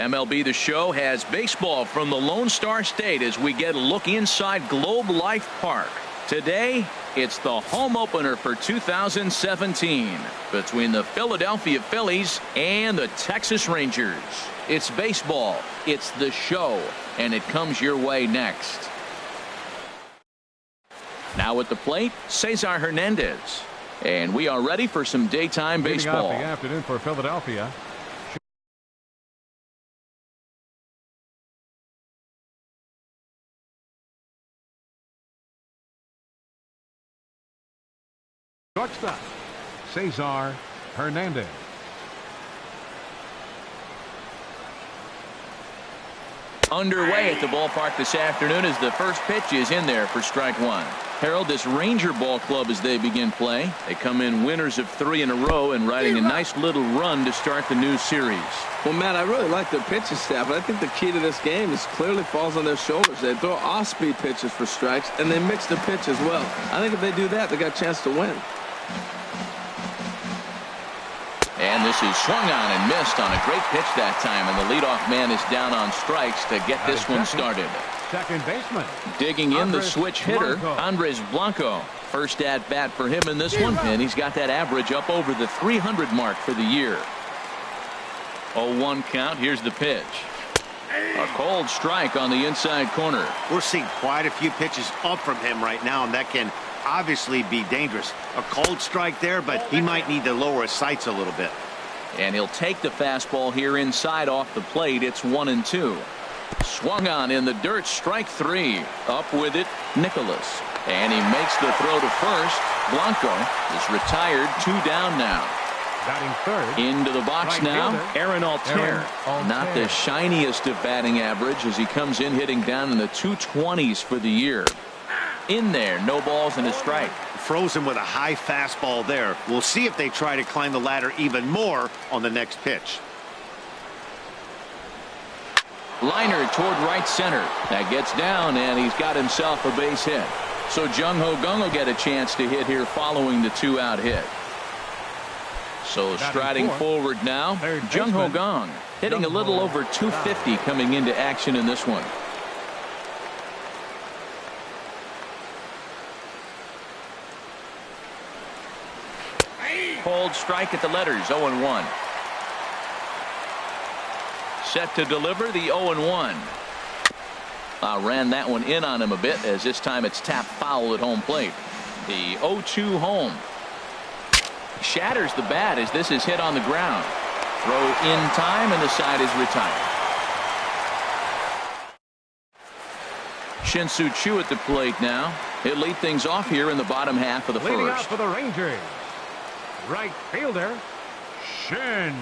MLB The Show has baseball from the Lone Star State as we get a look inside Globe Life Park. Today, it's the home opener for 2017 between the Philadelphia Phillies and the Texas Rangers. It's baseball, it's the show, and it comes your way next. Now at the plate, Cesar Hernandez. And we are ready for some daytime baseball. Leading off the afternoon for Philadelphia. Shortstop, Cesar Hernandez. Underway at the ballpark this afternoon as the first pitch is in there for strike one. Harold, this Ranger ball club as they begin play. They come in winners of 3 in a row and riding a nice little run to start the new series. Well, Matt, I really like their pitching staff, but I think the key to this game is clearly falls on their shoulders. They throw off-speed pitches for strikes, and they mix the pitch as well. I think if they do that, they got a chance to win. And this is swung on and missed on a great pitch that time, and the leadoff man is down on strikes to get this one started. Second baseman. Digging in the switch hitter, Andres Blanco. First at bat for him in this one, and he's got that average up over the 300 mark for the year. 0-1 count. Here's the pitch. A cold strike on the inside corner. We're seeing quite a few pitches up from him right now, and that can obviously be dangerous. A cold strike there, but he might need to lower his sights a little bit. And he'll take the fastball here inside off the plate. It's 1-2. Swung on in the dirt, strike 3. Up with it, Nicholas. And he makes the throw to first. Blanco is retired, 2 down now. Batting third. Into the box now, Aaron Altair. Not the shiniest of batting average as he comes in hitting down in the 220s for the year. In there, no balls and a strike. Frozen with a high fastball there. We'll see if they try to climb the ladder even more on the next pitch. Liner toward right center. That gets down, and he's got himself a base hit. So Jung Ho Kang will get a chance to hit here following the 2-out hit. So striding forward now, Jung Ho Kang hitting a little over 250 coming into action in this one. Cold strike at the letters, 0-1. Set to deliver the 0-1. Ran that one in on him a bit as this time it's tapped foul at home plate. The 0-2 home. Shatters the bat as this is hit on the ground. Throw in time and the side is retired. Shin-Soo Choo at the plate now. He'll lead things off here in the bottom half of the Leading first. out for the Rangers, right fielder Shin.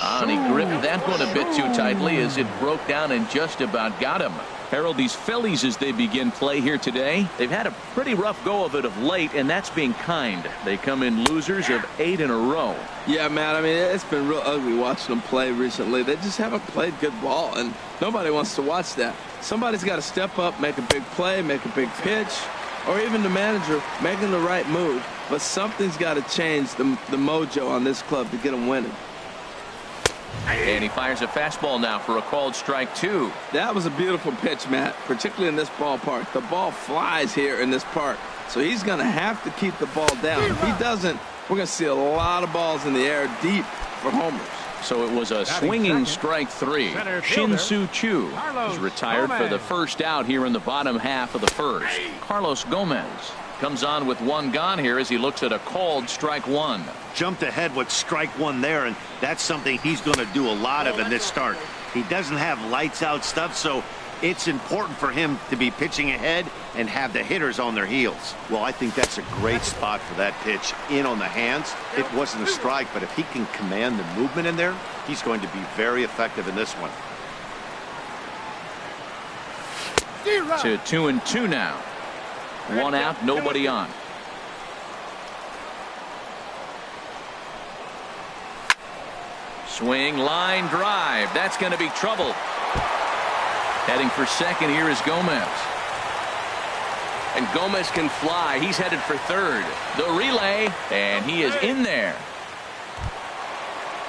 And he gripped that one a bit too tightly as it broke down and just about got him. Harold, these Phillies as they begin play here today, they've had a pretty rough go of it of late, and that's being kind. They come in losers of 8 in a row. Yeah, Matt, I mean, it's been real ugly watching them play recently. They just haven't played good ball, and nobody wants to watch that. Somebody's got to step up, make a big play, make a big pitch, or even the manager making the right move. But something's got to change the mojo on this club to get them winning. And he fires a fastball now for a called strike 2. That was a beautiful pitch, Matt, particularly in this ballpark. The ball flies here in this park, so he's going to have to keep the ball down. If he doesn't, we're going to see a lot of balls in the air deep for homers. So it was a swinging strike 3. Shin-Soo Choo is retired for the first out here in the bottom half of the first. Carlos Gomez comes on with 1 gone here as he looks at a called strike 1. Jumped ahead with strike 1 there, and that's something he's going to do a lot of in this start. He doesn't have lights out stuff, so it's important for him to be pitching ahead and have the hitters on their heels. Well, I think that's a great spot for that pitch in on the hands. It wasn't a strike, but if he can command the movement in there, he's going to be very effective in this one. To 2-2 now. 1 out, nobody on. Swing, line, drive. That's going to be trouble. Heading for second here is Gomez. And Gomez can fly. He's headed for third. The relay, and he is in there.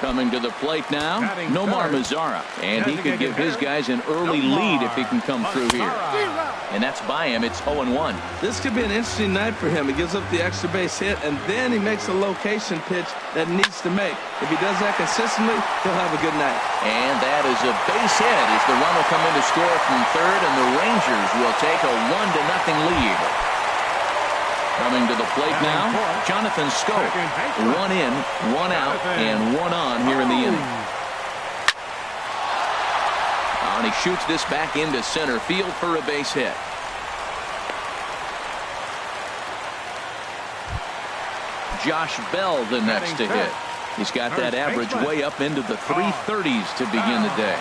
Coming to the plate now, Nomar Mazara. And he could give his guys an early lead if he can come through here. And that's by him. It's 0-1. This could be an interesting night for him. He gives up the extra base hit, and then he makes a location pitch that he needs to make. If he does that consistently, he'll have a good night. And that is a base hit as the run will come in to score from third, and the Rangers will take a 1-0 lead. Coming to the plate now, Jonathan Schoop. 1 in, 1 out, and 1 on here in the inning. And he shoots this back into center field for a base hit. Josh Bell the next to hit. He's got that average way up into the 330s to begin the day.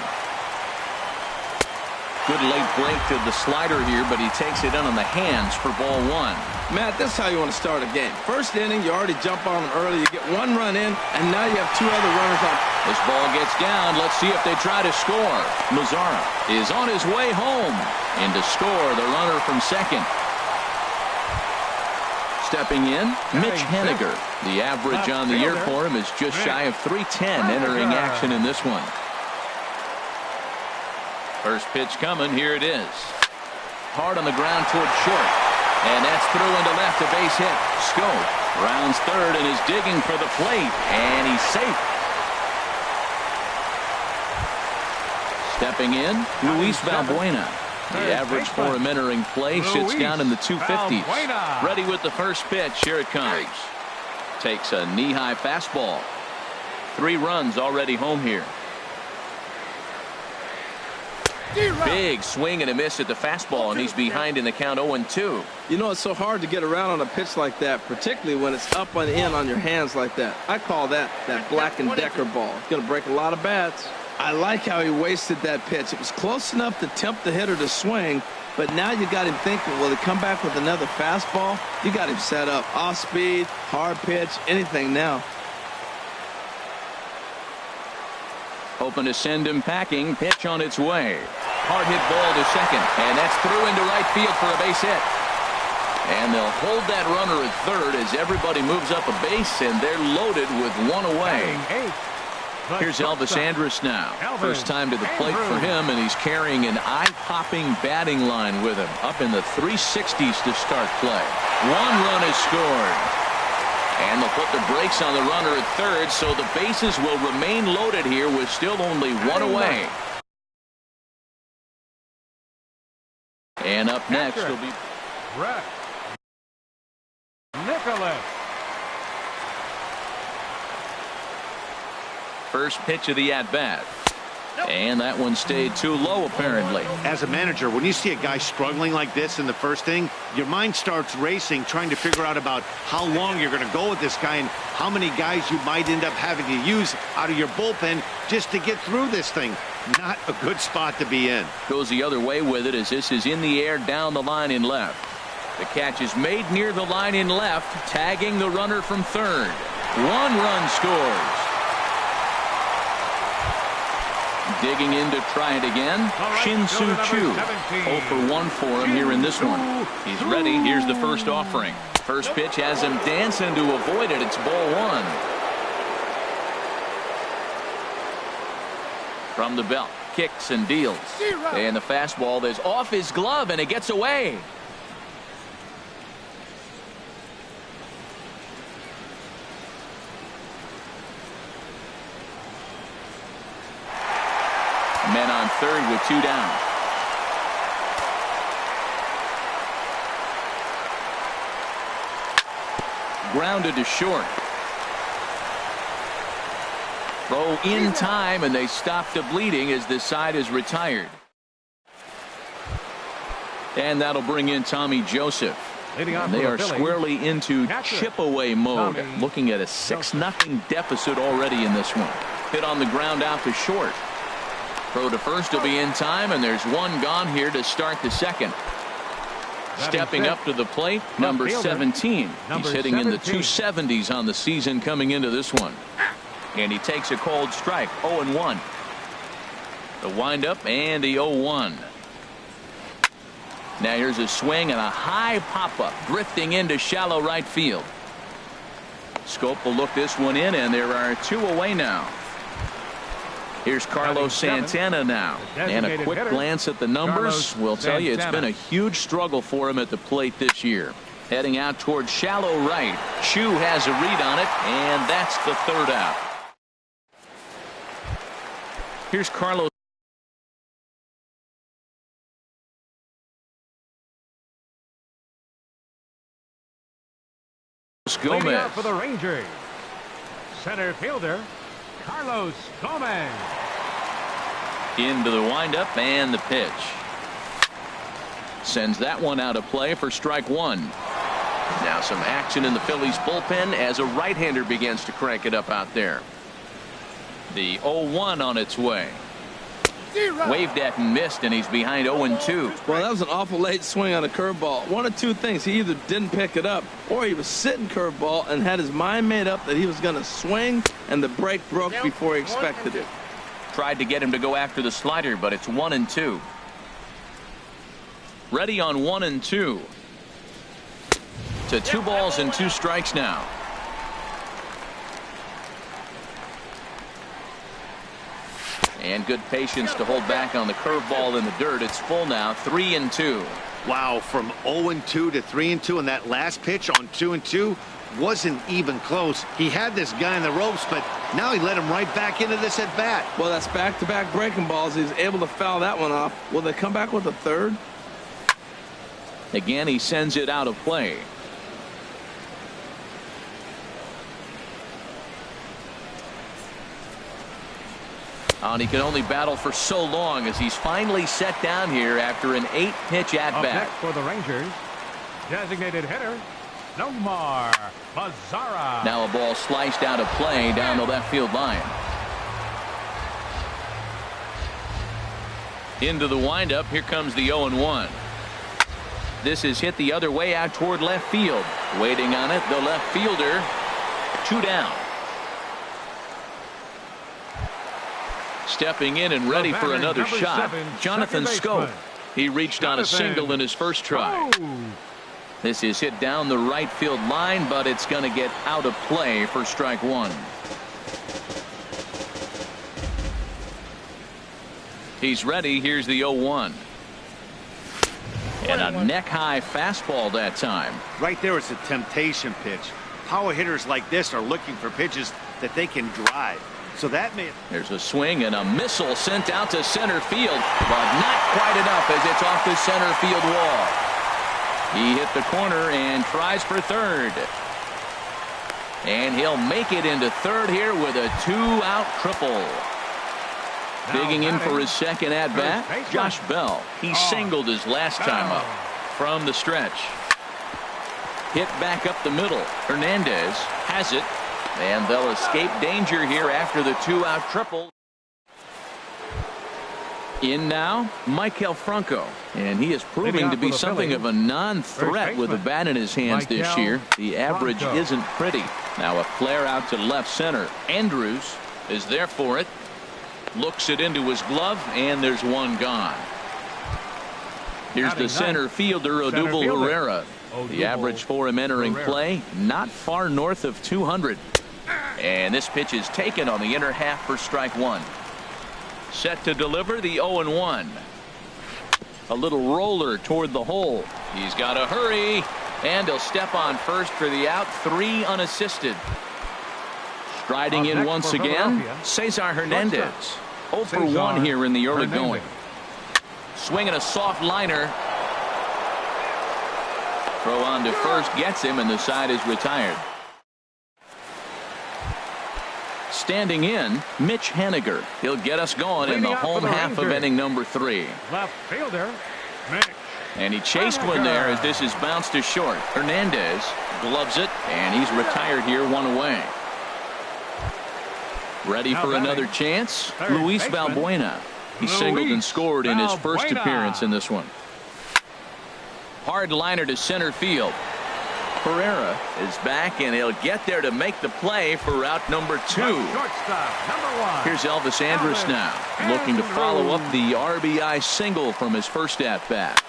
Good late break to the slider here, but he takes it in on the hands for ball 1. Matt, this is how you want to start a game. First inning, you already jump on them early. You get 1 run in, and now you have 2 other runners on. This ball gets down. Let's see if they try to score. Mazara is on his way home. And to score, the runner from second. Stepping in, Mitch Haniger. The average on the year for him is just shy of 310 entering action in this one. First pitch coming. Here it is. Hard on the ground toward short. And that's through into left, a base hit. Schoop rounds third and is digging for the plate. And he's safe. Stepping in, Luis Valbuena. The average for him entering play sits down in the 250s. Ready with the first pitch. Here it comes. Takes a knee-high fastball. 3 runs already home here. Big swing and a miss at the fastball, and he's behind in the count 0-2. You know, it's so hard to get around on a pitch like that, particularly when it's up and in on your hands like that. I call that Black & Decker ball. It's going to break a lot of bats. I like how he wasted that pitch. It was close enough to tempt the hitter to swing, but now you got him thinking, will he come back with another fastball? You got him set up. Off speed, hard pitch, anything now. Hoping to send him packing. Pitch on its way. Hard hit ball to second. And that's through into right field for a base hit. And they'll hold that runner at third as everybody moves up a base, and they're loaded with 1 away. Here's Elvis Andrus now. First time to the plate for him, and he's carrying an eye-popping batting line with him. Up in the 360s to start play. 1 run is scored. And they'll put the brakes on the runner at third, so the bases will remain loaded here with still only 1 away. And up next will be Brett Nicholas. First pitch of the at-bat. And that one stayed too low, apparently. As a manager, when you see a guy struggling like this in the first inning, your mind starts racing, trying to figure out about how long you're going to go with this guy and how many guys you might end up having to use out of your bullpen just to get through this thing. Not a good spot to be in. Goes the other way with it as this is in the air down the line in left. The catch is made near the line in left, tagging the runner from third. 1 run scores. Digging in to try it again. Shin-Soo Choo. 0 for 1 for him here in this one. He's ready. Here's the first offering. First pitch has him dancing to avoid it. It's ball 1. From the belt. Kicks and deals. And the fastball is off his glove, and it gets away. Men on third with 2 down. Grounded to short. Throw in time, and they stop the bleeding as this side is retired. And that'll bring in Tommy Joseph. And they are squarely into chip-away mode, looking at a 6-0 deficit already in this one. Hit on the ground out to short. Throw to first will be in time, and there's 1 gone here to start the second. Stepping up to the plate, number 17. He's hitting in the 270s on the season coming into this one. And he takes a cold strike, 0-1. The windup and the 0-1. Now here's a swing and a high pop-up, drifting into shallow right field. Schoop will look this one in, and there are 2 away now. Here's Carlos Santana now. And a quick glance at the numbers will tell you it's been a huge struggle for him at the plate this year. Heading out towards shallow right. Chu has a read on it, and that's the third out. Here's Carlos. Leading out for the Rangers, center fielder Carlos Gomez. Into the windup and the pitch. Sends that one out of play for strike one. Now some action in the Phillies bullpen as a right-hander begins to crank it up out there. The 0-1 on its way. Waved at and missed, and he's behind 0-2. Well, that was an awful late swing on a curveball. One of two things. He either didn't pick it up or he was sitting curveball and had his mind made up that he was going to swing, and the break broke before he expected it. Tried to get him to go after the slider, but it's 1-2. Ready on 1-2. To 2 balls and 2 strikes now. And good patience to hold back on the curveball in the dirt. It's full now, 3-2. Wow, from 0-2 to 3-2, and that last pitch on 2-2 wasn't even close. He had this guy in the ropes, but now he let him right back into this at bat. Well, that's back-to-back breaking balls. He's able to foul that one off. Will they come back with a third? Again, he sends it out of play. And he can only battle for so long as he's finally set down here after an 8-pitch at-bat. For the Rangers, designated hitter Nomar Mazara. Now a ball sliced out of play down the left field line. Into the windup. Here comes the 0-1. This is hit the other way out toward left field. Waiting on it, the left fielder. 2 down. Stepping in and ready for another shot, Jonathan Scope. He reached on a single in his first try. This is hit down the right field line, but it's going to get out of play for strike one. He's ready. Here's the 0-1. And a neck-high fastball that time. Right there, it's a temptation pitch. Power hitters like this are looking for pitches that they can drive. So that may... There's a swing and a missile sent out to center field, but not quite enough as it's off the center field wall. He hit the corner and tries for third. And he'll make it into third here with a 2-out triple. Digging in for his second at-bat, Josh Bell. He singled his last time up from the stretch. Hit back up the middle. Hernandez has it. And they'll escape danger here after the 2-out triple. In now, Maikel Franco. And he is proving to be something of a non-threat with the bat in his hands this year. The average isn't pretty. Now a flare out to left center. Andrews is there for it. Looks it into his glove, and there's one gone. Here's the center fielder, Odubel Herrera. The average for him entering play, not far north of 200. And this pitch is taken on the inner half for strike one. Set to deliver the 0-1. A little roller toward the hole. He's got to hurry, and he'll step on first for the out. 3 unassisted. Striding in once again, Cesar Hernandez. 0 for 1 here in the early going. Swinging a soft liner. Throw on to first gets him, and the side is retired. Standing in, Mitch Haniger. He'll get us going in the home half of inning number 3. Left fielder, Mitch. And he chased one there as this is bounced to short. Hernandez gloves it, and he's retired here, 1 away. Ready for another chance, Luis Valbuena. He singled and scored in his first appearance in this one. Hard liner to center field. Pereira is back, and he'll get there to make the play for route number 2. Here's Elvis Andrus now, looking to follow up the RBI single from his first at-bat.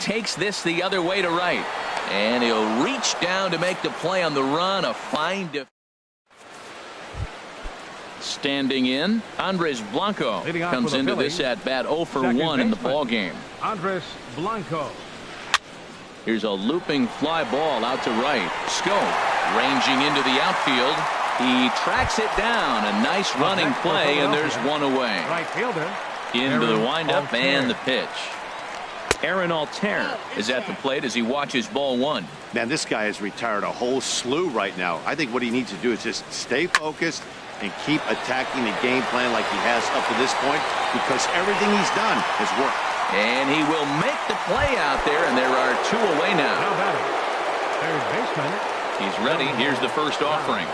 Takes this the other way to right, and he'll reach down to make the play on the run. A fine defense. Standing in, Andres Blanco comes into this at bat 0 for 1 in the ball game. Andres Blanco. Here's a looping fly ball out to right. Scope ranging into the outfield. He tracks it down. A nice running play, and there's one away. Right fielder. Into the windup and the pitch. Aaron Altair is at the plate as he watches ball 1. Man, this guy has retired a whole slew right now. I think what he needs to do is just stay focused and keep attacking the game plan like he has up to this point, because everything he's done has worked. And he will make the play out there, and there are 2 away now. Now batting, third baseman. He's ready. Here's the first offering.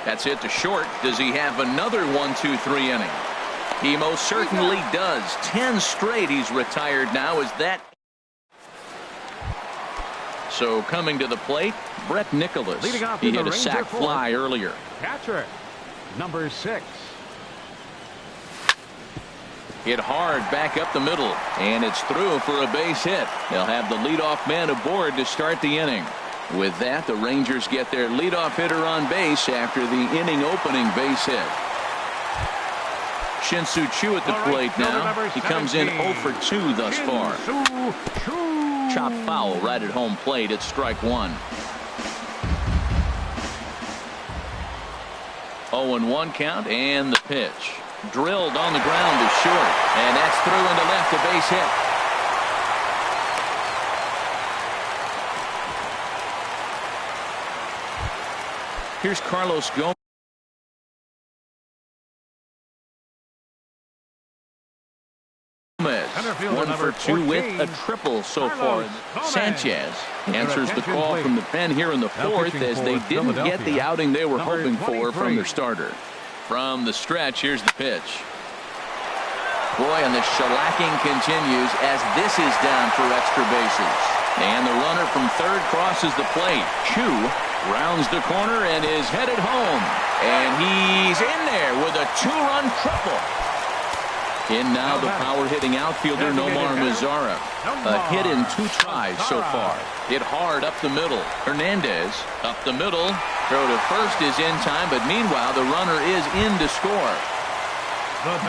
That's hit to short. Does he have another 1-2-3 inning? He most certainly does. 10 straight he's retired now. Is that? So coming to the plate, Brett Nicholas. He hit a sac fly earlier. Catcher, number 6. Hit hard back up the middle, and it's through for a base hit. They'll have the leadoff man aboard to start the inning. With that, the Rangers get their leadoff hitter on base after the inning opening base hit. Shin-Soo Choo at the plate now. He comes in 0 for 2 thus far. Chop foul right at home plate. It's strike 1. 0-1 count, and the pitch. Drilled on the ground to short, and that's through into left, a base hit. Here's Carlos Gomez. 1 for 2 with a triple so far. Sanchez answers the call from the pen here in the 4th as they didn't get the outing they were hoping for from their starter. From the stretch, here's the pitch. Boy, and the shellacking continues as this is down for extra bases. And the runner from third crosses the plate. Choo rounds the corner and is headed home. And he's in there with a 2-run triple. In now the power-hitting outfielder Nomar Mazara. A hit in 2 tries so far. Hit hard up the middle. Hernandez up the middle. Throw to first is in time, but meanwhile the runner is in to score.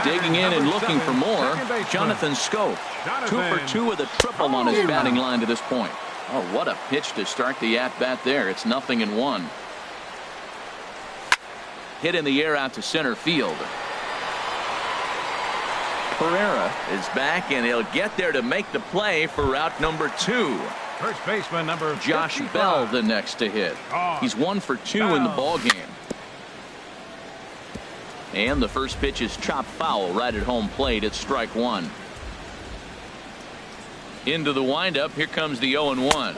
Digging in and looking for more, Jonathan Scope. 2 for 2 with a triple on his batting line to this point. Oh, what a pitch to start the at-bat there. It's 0-1. Hit in the air out to center field. Pereira is back, and he'll get there to make the play for route number 2. First baseman number 55. Josh Bell the next to hit. He's 1 for 2 in the ball game. And the first pitch is chopped foul right at home plate. It's strike 1. Into the windup. Here comes the 0-1.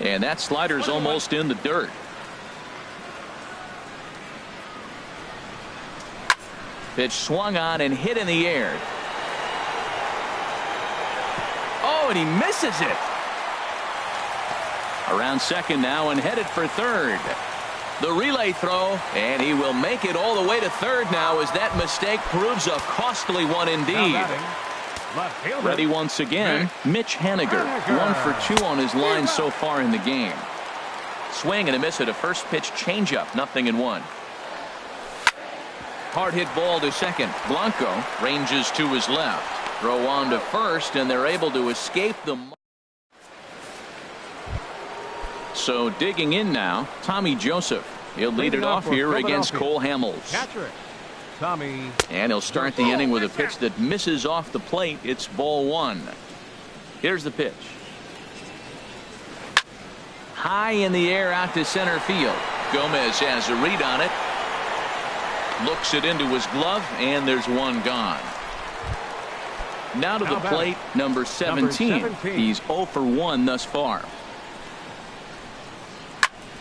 And that slider's almost in the dirt. Pitch swung on and hit in the air. Oh, and he misses it. Around second now and headed for third. The relay throw, and he will make it all the way to third now as that mistake proves a costly one indeed. Ready once again, Mitch Haniger. 1 for 2 on his line so far in the game. Swing and a miss at a first pitch changeup. 0-1. Hard hit ball to second. Blanco ranges to his left. Throw on to first, and they're able to escape the. So digging in now, Tommy Joseph. He'll lead it off here against Cole Hamels. Catcher, Tommy. And he'll start the inning with a pitch that misses off the plate. It's ball 1. Here's the pitch. High in the air out to center field. Gomez has a read on it. Looks it into his glove, and there's one gone. Now to the plate, number 17. He's 0 for 1 thus far.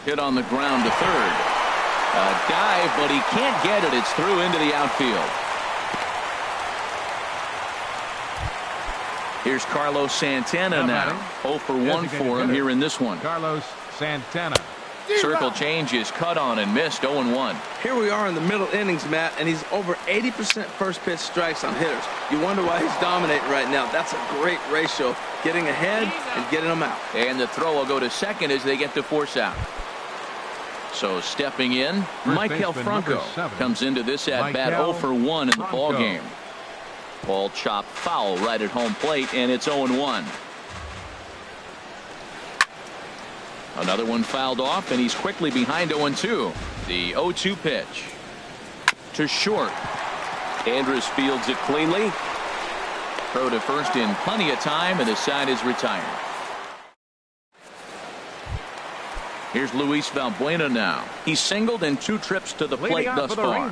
Hit on the ground to third. A dive, but he can't get it. It's through into the outfield. Here's Carlos Santana now. 0 for 1 for him here in this one. Carlos Santana. Circle change is cut on and missed. 0-1. Here we are in the middle innings, Matt, and he's over 80% first pitch strikes on hitters. You wonder why he's dominating right now. That's a great ratio, getting ahead and getting them out. And the throw will go to second as they get the force out. So stepping in, First Michael baseman, Franco number 7. comes into this at-bat Michael 0 for 1 in the ball Franco. game. Ball chopped foul right at home plate, and it's 0-1. Another one fouled off, and he's quickly behind 0-2. The 0-2 pitch. To short. Andrus fields it cleanly. Throw to first in plenty of time, and the side is retired. Here's Luis Valbuena now. He's singled in 2 trips to the plate thus far.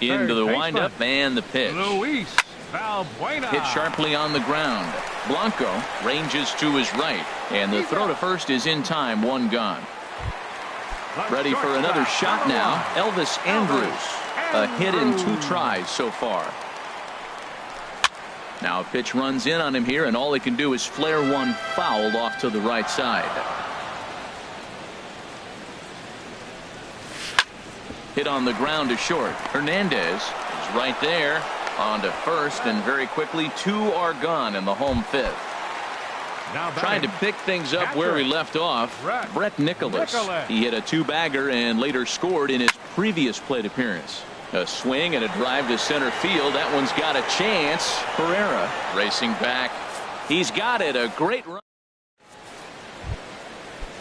Into the windup and the pitch. Luis Valbuena. Hit sharply on the ground. Blanco ranges to his right, and the throw to first is in time. 1 gone. Ready for another shot now. Elvis Andrus. A hit in 2 tries so far. Now a pitch runs in on him here, and all he can do is flare one foul off to the right side. Hit on the ground to short. Hernandez is right there on to first, and very quickly 2 are gone in the home 5th. Trying to pick things up where he left off, Brett Nicholas. He hit a 2-bagger and later scored in his previous plate appearance. A swing and a drive to center field. That one's got a chance. Herrera racing back. He's got it. A great run.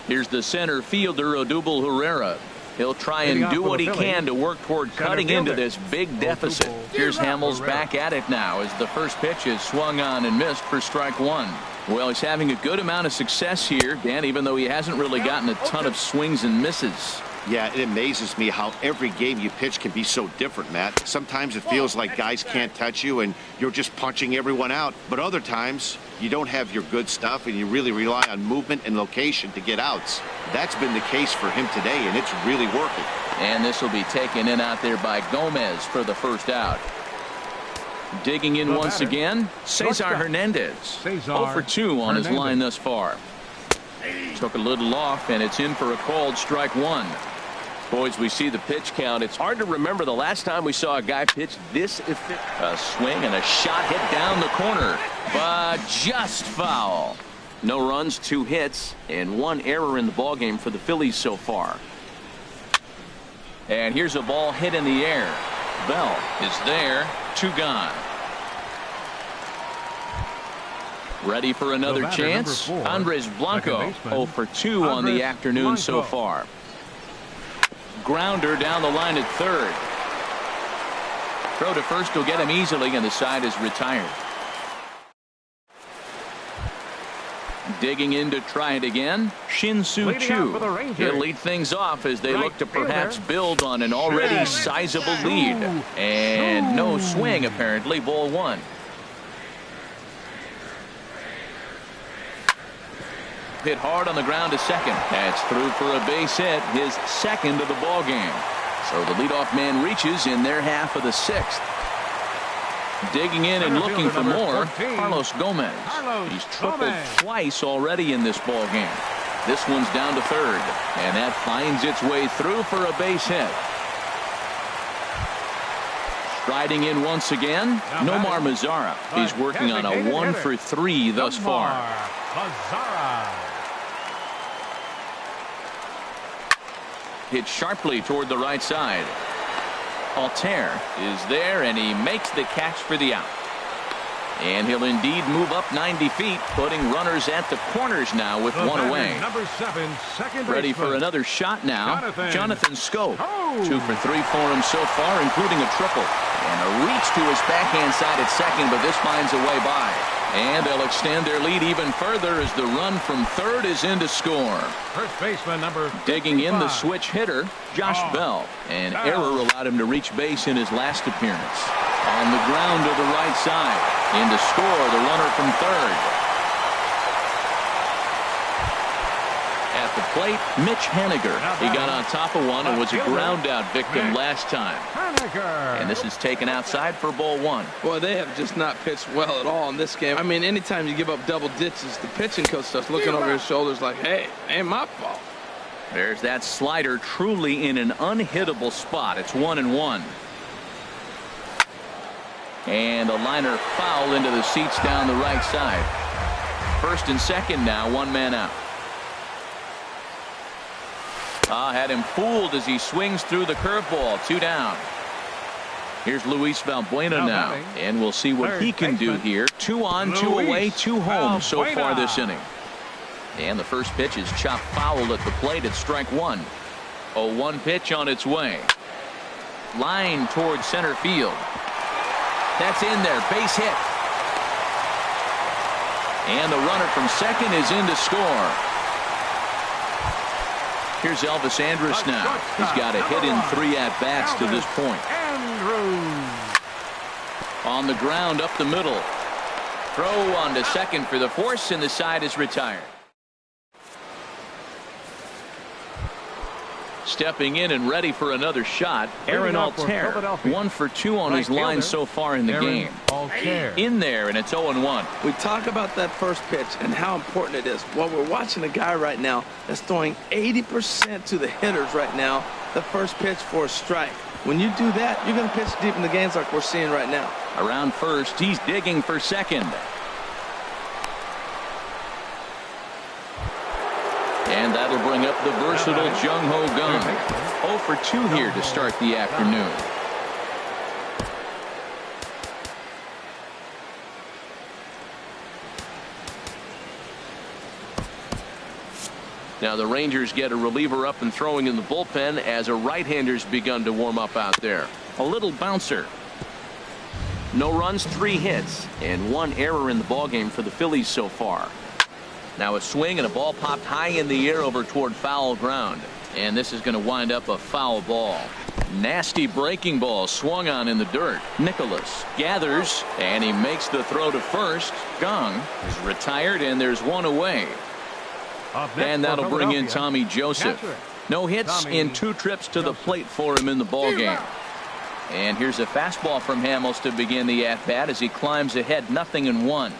Here's the center fielder, Odubel Herrera. He'll try and do what he can to work toward cutting into this big deficit. Here's Hamels back at it now as the first pitch is swung on and missed for strike 1. Well, he's having a good amount of success here, Dan, even though he hasn't really gotten a ton of swings and misses. Yeah, it amazes me how every game you pitch can be so different, Matt. Sometimes it feels like guys can't touch you and you're just punching everyone out. But other times you don't have your good stuff and you really rely on movement and location to get outs. That's been the case for him today, and it's really working. And this will be taken in out there by Gomez for the first out. Digging in once again, Cesar Hernandez. 0 for 2 on his line thus far. Took a little off, and it's in for a called strike 1. Boys, we see the pitch count. It's hard to remember the last time we saw a guy pitch this efficient. A swing and a shot hit down the corner, but just foul. No runs, 2 hits, and 1 error in the ballgame for the Phillies so far. And here's a ball hit in the air. Bell is there. 2 gone. Ready for another chance. Andres Blanco 0 for 2 on the afternoon so far. Grounder down the line at third. Throw to first will get him easily, and the side is retired. Digging in to try it again. Shin-Soo Choo. He'll lead things off as they look to perhaps build on an already sizable lead. And no swing apparently. Ball 1. Hit hard on the ground to second. That's through for a base hit, his second of the ball game. So the leadoff man reaches in their half of the 6th. Digging in and looking for more, Carlos Gomez. He's tripled twice already in this ball game. This one's down to third, and that finds its way through for a base hit. Striding in once again, Nomar Mazara. He's working on a 1 for 3 thus far. Hit sharply toward the right side. Altair is there, and he makes the catch for the out. And he'll indeed move up 90 feet, putting runners at the corners now with 1 away. Number 7, second Ready baseman. for another shot now. Jonathan Scope. Oh. 2 for 3 for him so far, including a triple. And a reach to his backhand side at second, but this finds a way by. And they'll extend their lead even further as the run from third is in to score. First baseman number 55. Digging in the switch hitter, Josh Bell. An error allowed him to reach base in his last appearance. On the ground to the right side. In to score, the runner from third. At the plate, Mitch Haniger. He got on top of one and was a ground out victim last time. And this is taken outside for ball 1. Boy, they have just not pitched well at all in this game. I mean, anytime you give up double ditches, the pitching coach starts looking over his shoulders like, hey, ain't my fault. There's that slider, truly in an unhittable spot. It's 1-1. And a liner foul into the seats down the right side. First and second now, 1 man out. Had him fooled as he swings through the curveball. 2 down. Here's Luis Valbuena now, and we'll see what he can do here. 2 on, 2 away, 2 home so far this inning. And the first pitch is chopped foul at the plate at strike 1. 0-1 pitch on its way. Line towards center field. That's in there. Base hit. And the runner from second is in to score. Here's Elvis Andrus now. He's got a hit in 3 at-bats to this point. On the ground up the middle. Throw on to second for the force, and the side is retired. Stepping in and ready for another shot, Aaron Altair. 1 for 2 on his line so far in the game. In there, and it's 0-1. We talk about that first pitch and how important it is. Well, we're watching a guy right now that's throwing 80% to the hitters right now, the first pitch for a strike. When you do that, you're going to pitch deep in the games like we're seeing right now. Around first, he's digging for second. And that'll bring up the versatile Jung-Ho Kang. 0 for 2 here to start the afternoon. Now the Rangers get a reliever up and throwing in the bullpen as a right-hander's begun to warm up out there. A little bouncer. No runs, 3 hits, and 1 error in the ballgame for the Phillies so far. Now a swing and a ball popped high in the air over toward foul ground. And this is going to wind up a foul ball. Nasty breaking ball swung on in the dirt. Nicholas gathers, and he makes the throw to first. Kang is retired, and there's 1 away. And that'll bring in Tommy Joseph. No hits in 2 trips to the plate for him in the ballgame. And here's a fastball from Hamels to begin the at-bat as he climbs ahead, 0-1.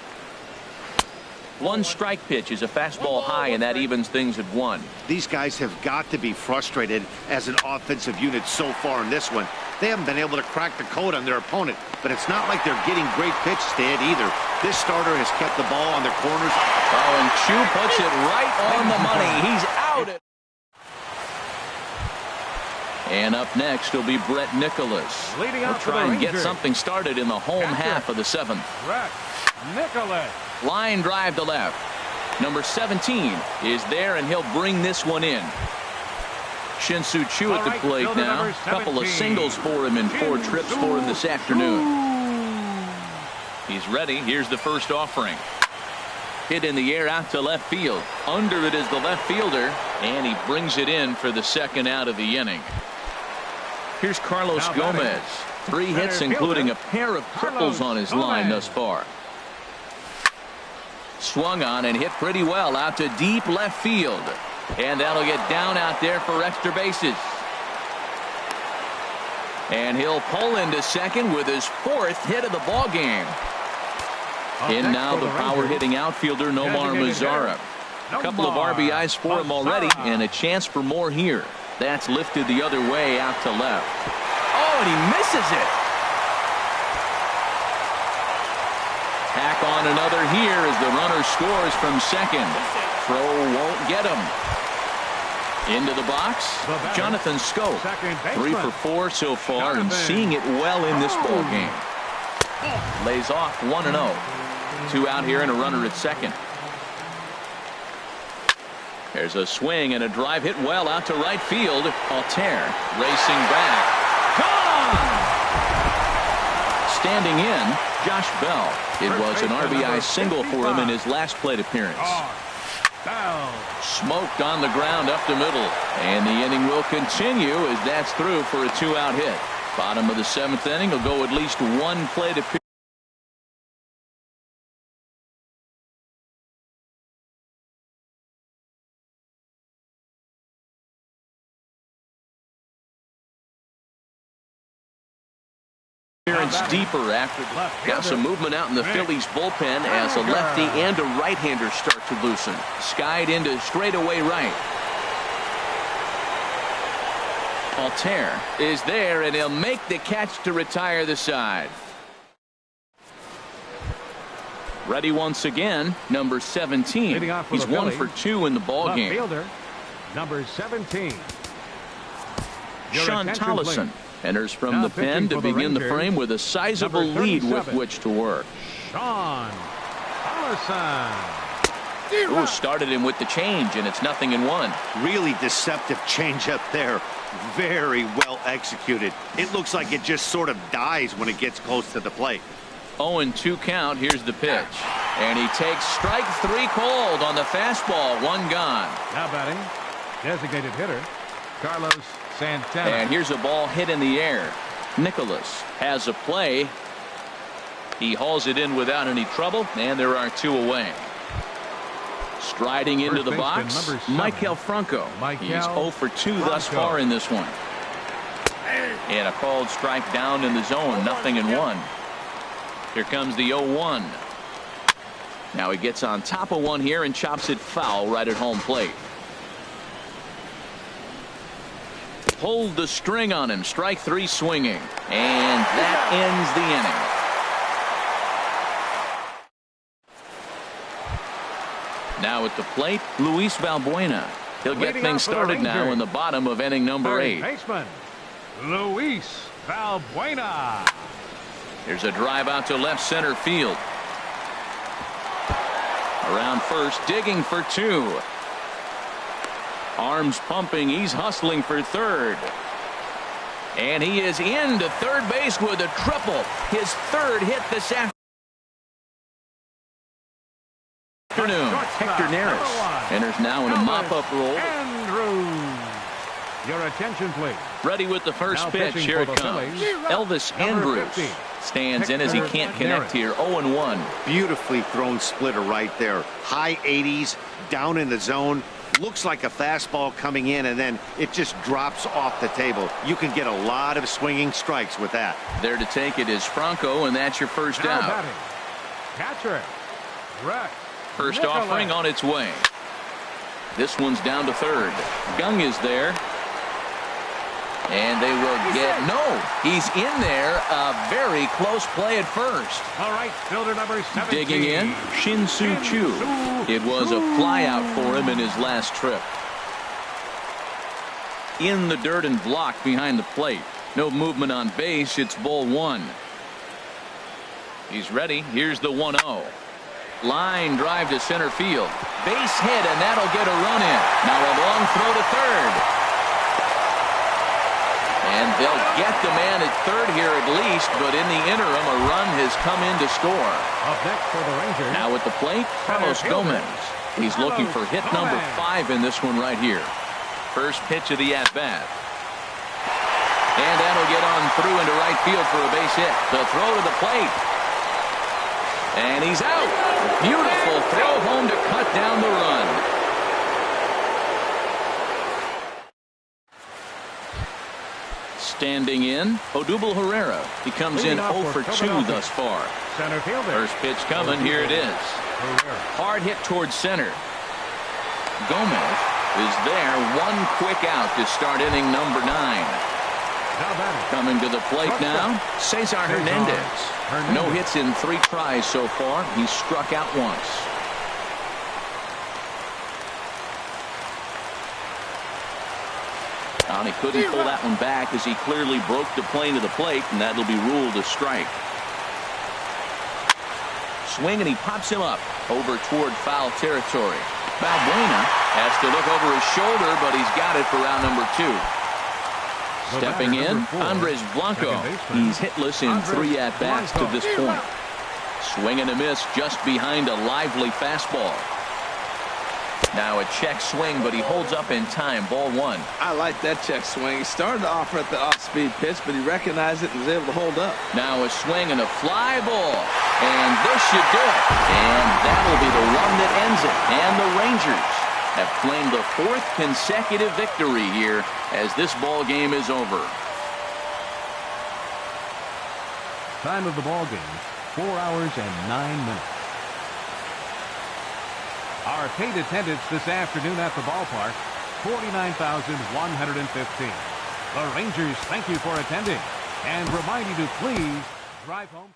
1 strike pitch is a fastball high, and that evens things at 1. These guys have got to be frustrated as an offensive unit so far in this one. They haven't been able to crack the code on their opponent, but it's not like they're getting great pitches to hit either. This starter has kept the ball on the corners. Oh, and Chu puts it right on the money. He's out. And up next will be Brett Nicholas. We'll try and get something started in the home half of the 7th. Brett Nicholas. Line drive to left. Number 17 is there, and he'll bring this one in. Shin-Soo Choo at the plate now. A couple of singles for him and 4 trips for him this afternoon. He's ready. Here's the first offering. Hit in the air out to left field. Under it is the left fielder, and he brings it in for the second out of the inning. Here's Carlos Gomez. 3 hits, including a pair of triples on his line thus far. Swung on and hit pretty well out to deep left field. And that'll get down out there for extra bases. And he'll pull into second with his 4th hit of the ball game. In now the power-hitting outfielder Nomar Mazara. A couple of RBIs for him already, and a chance for more here. That's lifted the other way out to left. Oh, and he misses it. Tack on another here as the runner scores from second. Throw won't get him. Into the box, Jonathan Schoop. 3 for 4 so far, and seeing it well in this ball game. Lays off 1-0. 2 out here and a runner at second. There's a swing and a drive hit well out to right field. Altair racing back. Gone! Standing in, Josh Bell. It was an RBI single for him in his last plate appearance. Smoked on the ground up the middle. And the inning will continue as that's through for a 2-out hit. Bottom of the 7th inning will go at least 1 plate appearance. Deeper after got some movement out in the Phillies bullpen as a lefty and a right-hander start to loosen. Skied into straightaway right. Altair is there, and he'll make the catch to retire the side. Ready once again, number 17. He's 1 for 2 in the ball game. number 17. Your Sean attention, Tollison please. enters from Now the pen pitching to for the begin the Rangers, frame with a sizable number lead with 37. which to work. Sean Tollison. Ooh, started him with the change, and it's 0-1. Really deceptive changeup there. Very well executed. It looks like it just sort of dies when it gets close to the plate. 0-2 count. Here's the pitch. And he takes strike 3 cold on the fastball. 1 gone. Now batting, designated hitter, Carlos Santana. And here's a ball hit in the air. Nicholas has a play. He hauls it in without any trouble, and there are 2 away. Striding into First the baseman, box, number 7. Michael Franco. He's 0 for 2 thus Franco. far in this one. And a called strike down in the zone, 0-1. Here comes the 0-1. Now he gets on top of one here and chops it foul right at home plate. Pulled the string on him. Strike 3 swinging. And that ends the inning. Now at the plate, Luis Valbuena. He'll get Leading things off for the started now Rangers, in the bottom of inning number Third 8. baseman, Luis Valbuena. Here's a drive out to left center field. Around first, digging for 2. Arms pumping. He's hustling for third. And he is into third base with a triple. His 3rd hit this afternoon. Hector Neris enters now in a mop-up role. Andrews. Your attention, please. Ready with the first Now pitch. pitching Here for it the comes. Phillies, Elvis number Andrews 50, stands in as he Hector can't connect Neris. here. 0-1. Beautifully thrown splitter right there. High 80s, down in the zone. Looks like a fastball coming in, and then it just drops off the table. You can get a lot of swinging strikes with that. There to take it is Franco, and that's your first Now out. batting, catcher, Rex First Nicholas. offering on its way. This one's down to third. Gung is there. And they will get, no, he's in there. A very close play at first. All right, fielder number 17. Digging in, Shin-Soo Choo. It was a flyout for him in his last trip. In the dirt and blocked behind the plate. No movement on base. It's ball 1. He's ready. Here's the 1-0. Line drive to center field. Base hit, and that'll get a run in. Now a long throw to third. And they'll get the man at third here at least, but in the interim, a run has come in to score. Up next for the Rangers. Now at the plate, Carlos Gomez. He's looking for hit number 5 in this one right here. First pitch of the at-bat. And that'll get on through into right field for a base hit. The throw to the plate. And he's out. Beautiful throw home to cut down the run. Standing in, Odubel Herrera. He comes in 0 for 2 thus far. Center fielder. First pitch coming. Here it is. Herrera. Hard hit towards center. Gomez is there. One quick out to start inning number 9. Now batting. Coming to the plate now, Cesar Hernandez. No hits in 3 tries so far. He's struck out once. And he couldn't pull that one back as he clearly broke the plane to the plate, and that'll be ruled a strike. Swing, and he pops him up over toward foul territory. Valbuena has to look over his shoulder, but he's got it for round number 2. Stepping in, Andres Blanco. He's hitless in 3 at-bats to this point. Swing and a miss just behind a lively fastball. Now a check swing, but he holds up in time. Ball 1. I like that check swing. He started off at the off-speed pitch, but he recognized it and was able to hold up. Now a swing and a fly ball. And this should do it. And that'll be the one that ends it. And the Rangers have claimed the 4th consecutive victory here as this ball game is over. Time of the ball game, 4 hours and 9 minutes. Our paid attendance this afternoon at the ballpark, 49,115. The Rangers thank you for attending and remind you to please drive home.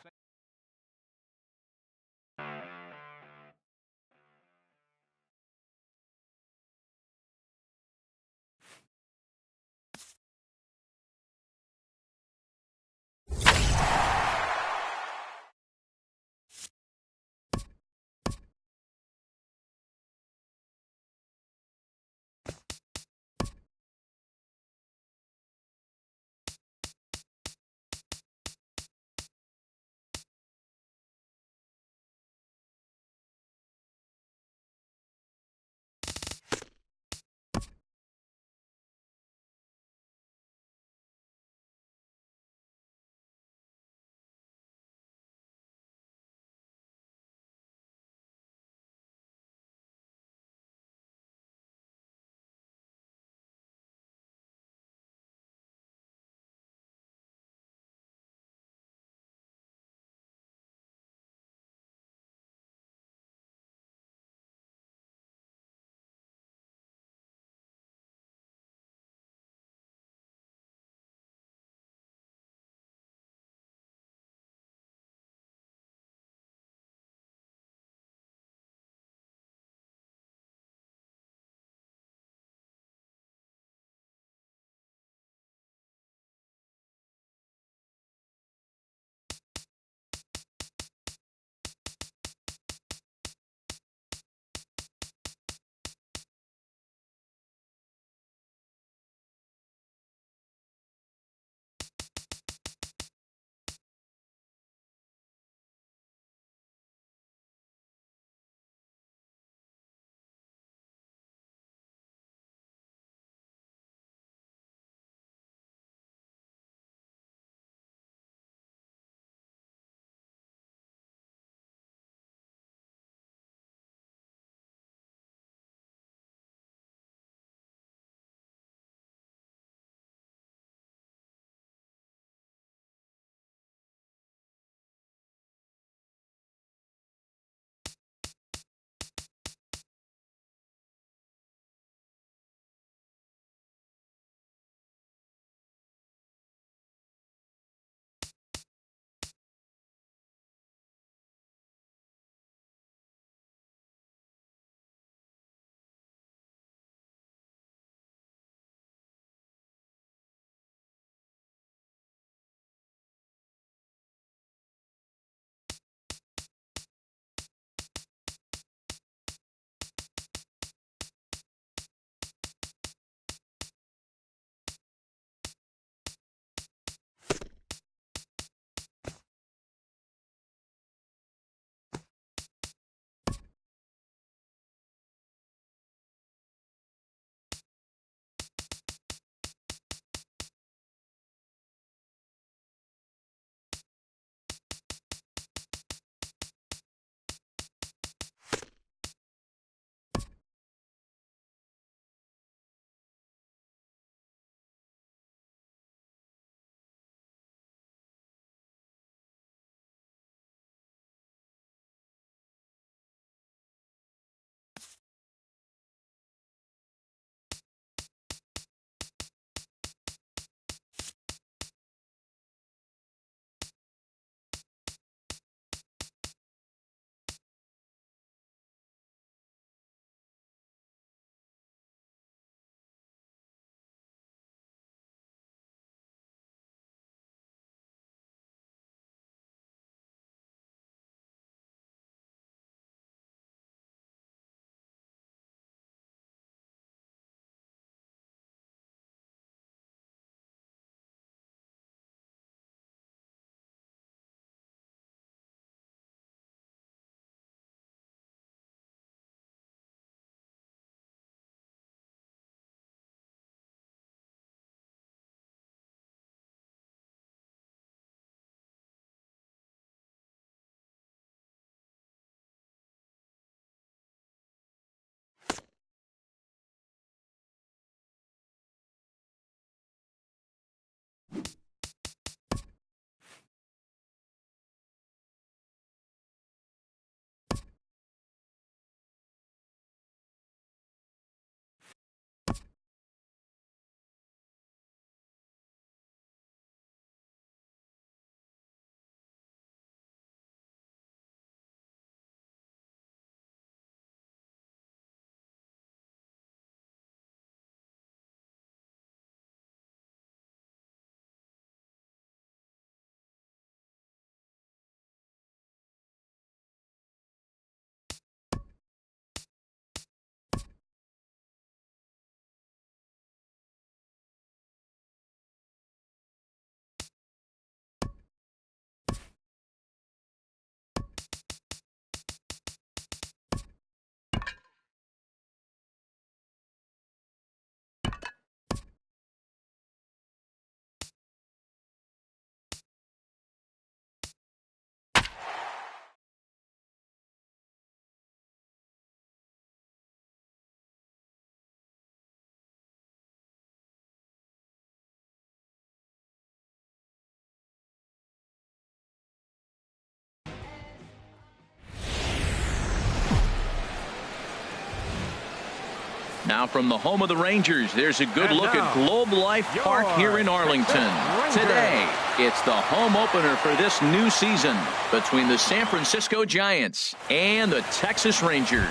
Now from the home of the Rangers, there's a good look at Globe Life Park here in Arlington. Today, it's the home opener for this new season between the San Francisco Giants and the Texas Rangers.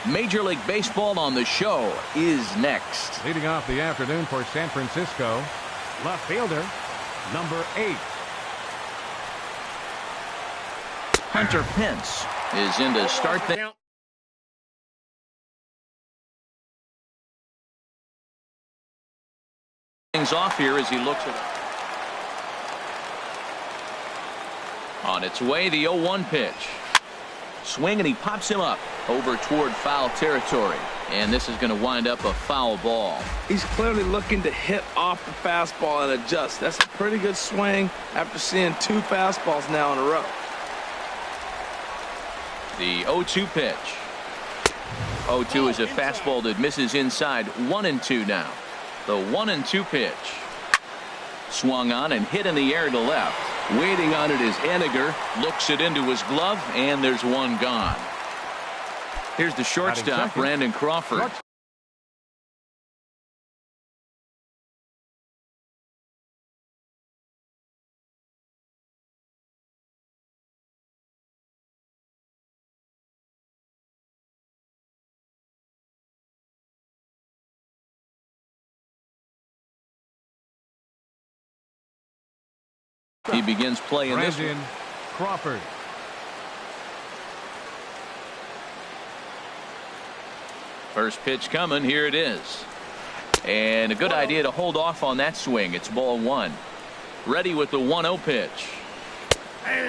Major League Baseball on the show is next. Leading off the afternoon for San Francisco, left fielder, number 8. Hunter Pence is in to start things off here as he looks at it. On its way, the 0-1 pitch. Swing, and he pops him up over toward foul territory. And this is going to wind up a foul ball. He's clearly looking to hit off the fastball and adjust. That's a pretty good swing after seeing 2 fastballs now in a row. The 0-2 pitch. 0-2 is a fastball that misses inside. 1-2 now. The 1-2 pitch. Swung on and hit in the air to left. Waiting on it is Henniger. Looks it into his glove, and there's one gone. Here's the shortstop, Brandon Crawford. He begins play in this one. Crawford. First pitch coming. Here it is. And a good idea to hold off on that swing. It's ball 1. Ready with the 1-0 pitch.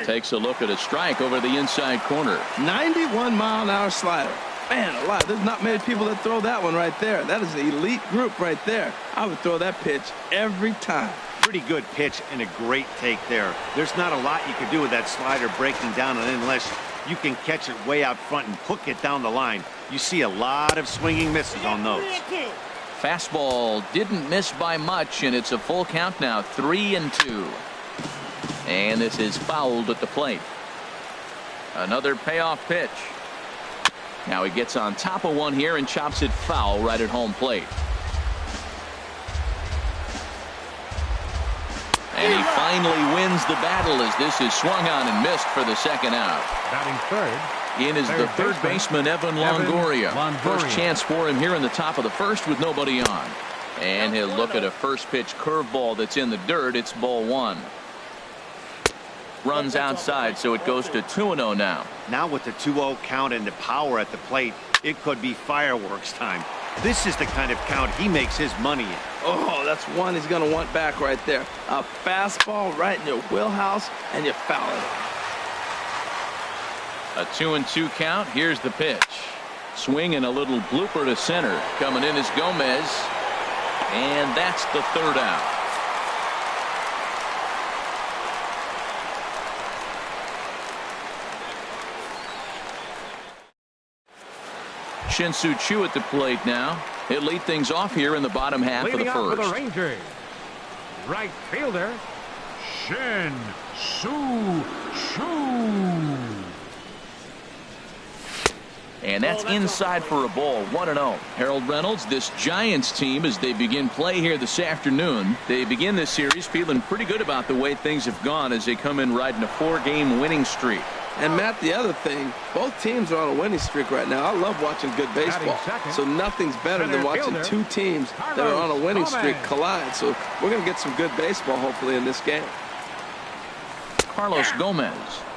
Takes a look at a strike over the inside corner. 91-mile-an-hour slider. Man alive, there's not many people that throw that one right there. That is an elite group right there. I would throw that pitch every time. Pretty good pitch and a great take there. There's not a lot you can do with that slider breaking down, and unless you can catch it way out front and hook it down the line, you see a lot of swinging misses on those. Fastball didn't miss by much, and it's a full count now. 3-2. And this is fouled at the plate. Another payoff pitch. Now he gets on top of one here and chops it foul right at home plate. And he finally wins the battle as this is swung on and missed for the second out. Batting third. In is the third baseman, Evan Longoria. First chance for him here in the top of the first with nobody on. And he'll look at a first pitch curveball that's in the dirt. It's ball 1. Runs outside, so it goes to 2-0 now. Now with the 2-0 count and the power at the plate, it could be fireworks time. This is the kind of count he makes his money in. Oh, that's one he's going to want back right there. A fastball right in your wheelhouse, and you foul it. A 2-2 count. Here's the pitch. Swing and a little blooper to center. Coming in is Gomez. And that's the third out. Shin-Soo Choo at the plate now. He'll lead things off here in the bottom half of the first. For the Rangers, right fielder, Shin-Soo Choo. And that's inside for a ball. 1-0. Harold Reynolds, this Giants team, as they begin play here this afternoon, they begin this series feeling pretty good about the way things have gone as they come in riding a 4-game winning streak. And Matt, the other thing, both teams are on a winning streak right now. I love watching good baseball. So nothing's better than watching two teams that are on a winning streak collide. So we're going to get some good baseball hopefully in this game. Carlos Gomez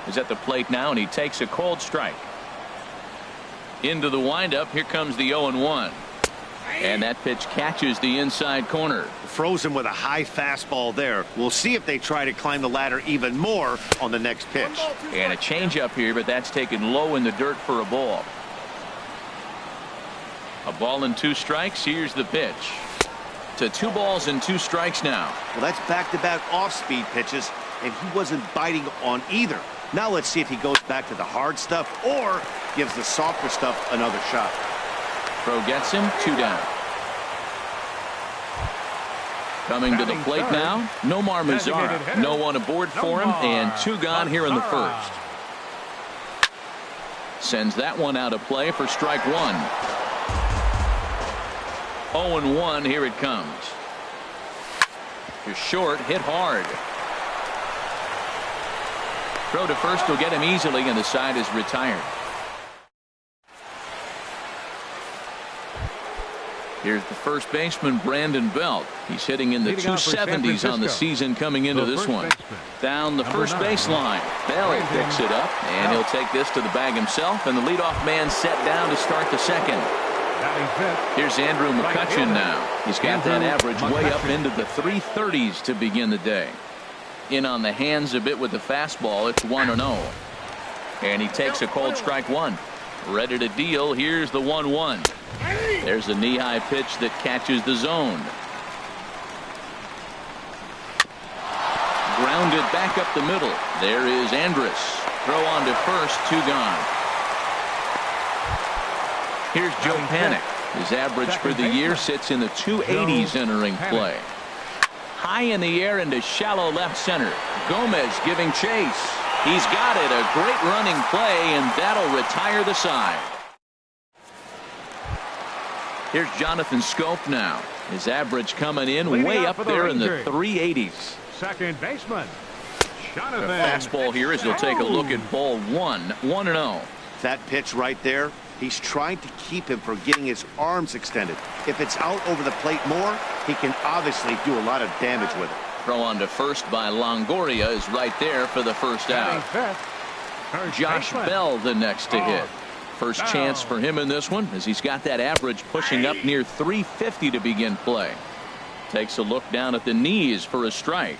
is at the plate now, and he takes a cold strike. Into the windup. Here comes the 0-1. And that pitch catches the inside corner. Frozen with a high fastball there. We'll see if they try to climb the ladder even more on the next pitch. And a changeup here, but that's taken low in the dirt for a ball. A ball and 2 strikes. Here's the pitch. To 2 balls and 2 strikes now. Well, that's back-to-back off-speed pitches, and he wasn't biting on either. Now let's see if he goes back to the hard stuff or gives the softer stuff another shot. Throw gets him. 2 down. Coming to the plate now, Nomar Mazara. No one aboard for him, and 2 gone here in the first. Sends that one out of play for strike 1. 0-1, here it comes. Just short, hit hard. Throw to first will get him easily, and the side is retired. Here's the first baseman, Brandon Belt. He's hitting in the 270s on the season coming into this one. Down the first baseline. Bell picks it up, and he'll take this to the bag himself, and the leadoff man set down to start the second. Here's Andrew McCutcheon now. He's got that average way up into the 330s to begin the day. In on the hands a bit with the fastball. It's 1-0. And he takes a cold strike one. Ready to deal. Here's the 1-1. There's a knee-high pitch that catches the zone. Grounded back up the middle. There is Andrus. Throw on to first, 2 gone. Here's Joe Panik. His average for the year sits in the 280s entering play. High in the air into shallow left center. Gomez giving chase. He's got it. A great running play, and that'll retire the side. Here's Jonathan Scope now. His average coming in way up there in the 380s. Second baseman, Jonathan. The fastball here as he'll take a look at ball 1-0. That pitch right there, he's trying to keep him from getting his arms extended. If it's out over the plate more, he can obviously do a lot of damage with it. Throw on to first by Longoria is right there for the first out. Josh Bell the next to hit. First chance for him in this one as he's got that average pushing up near 350 to begin play. Takes a look down at the knees for a strike.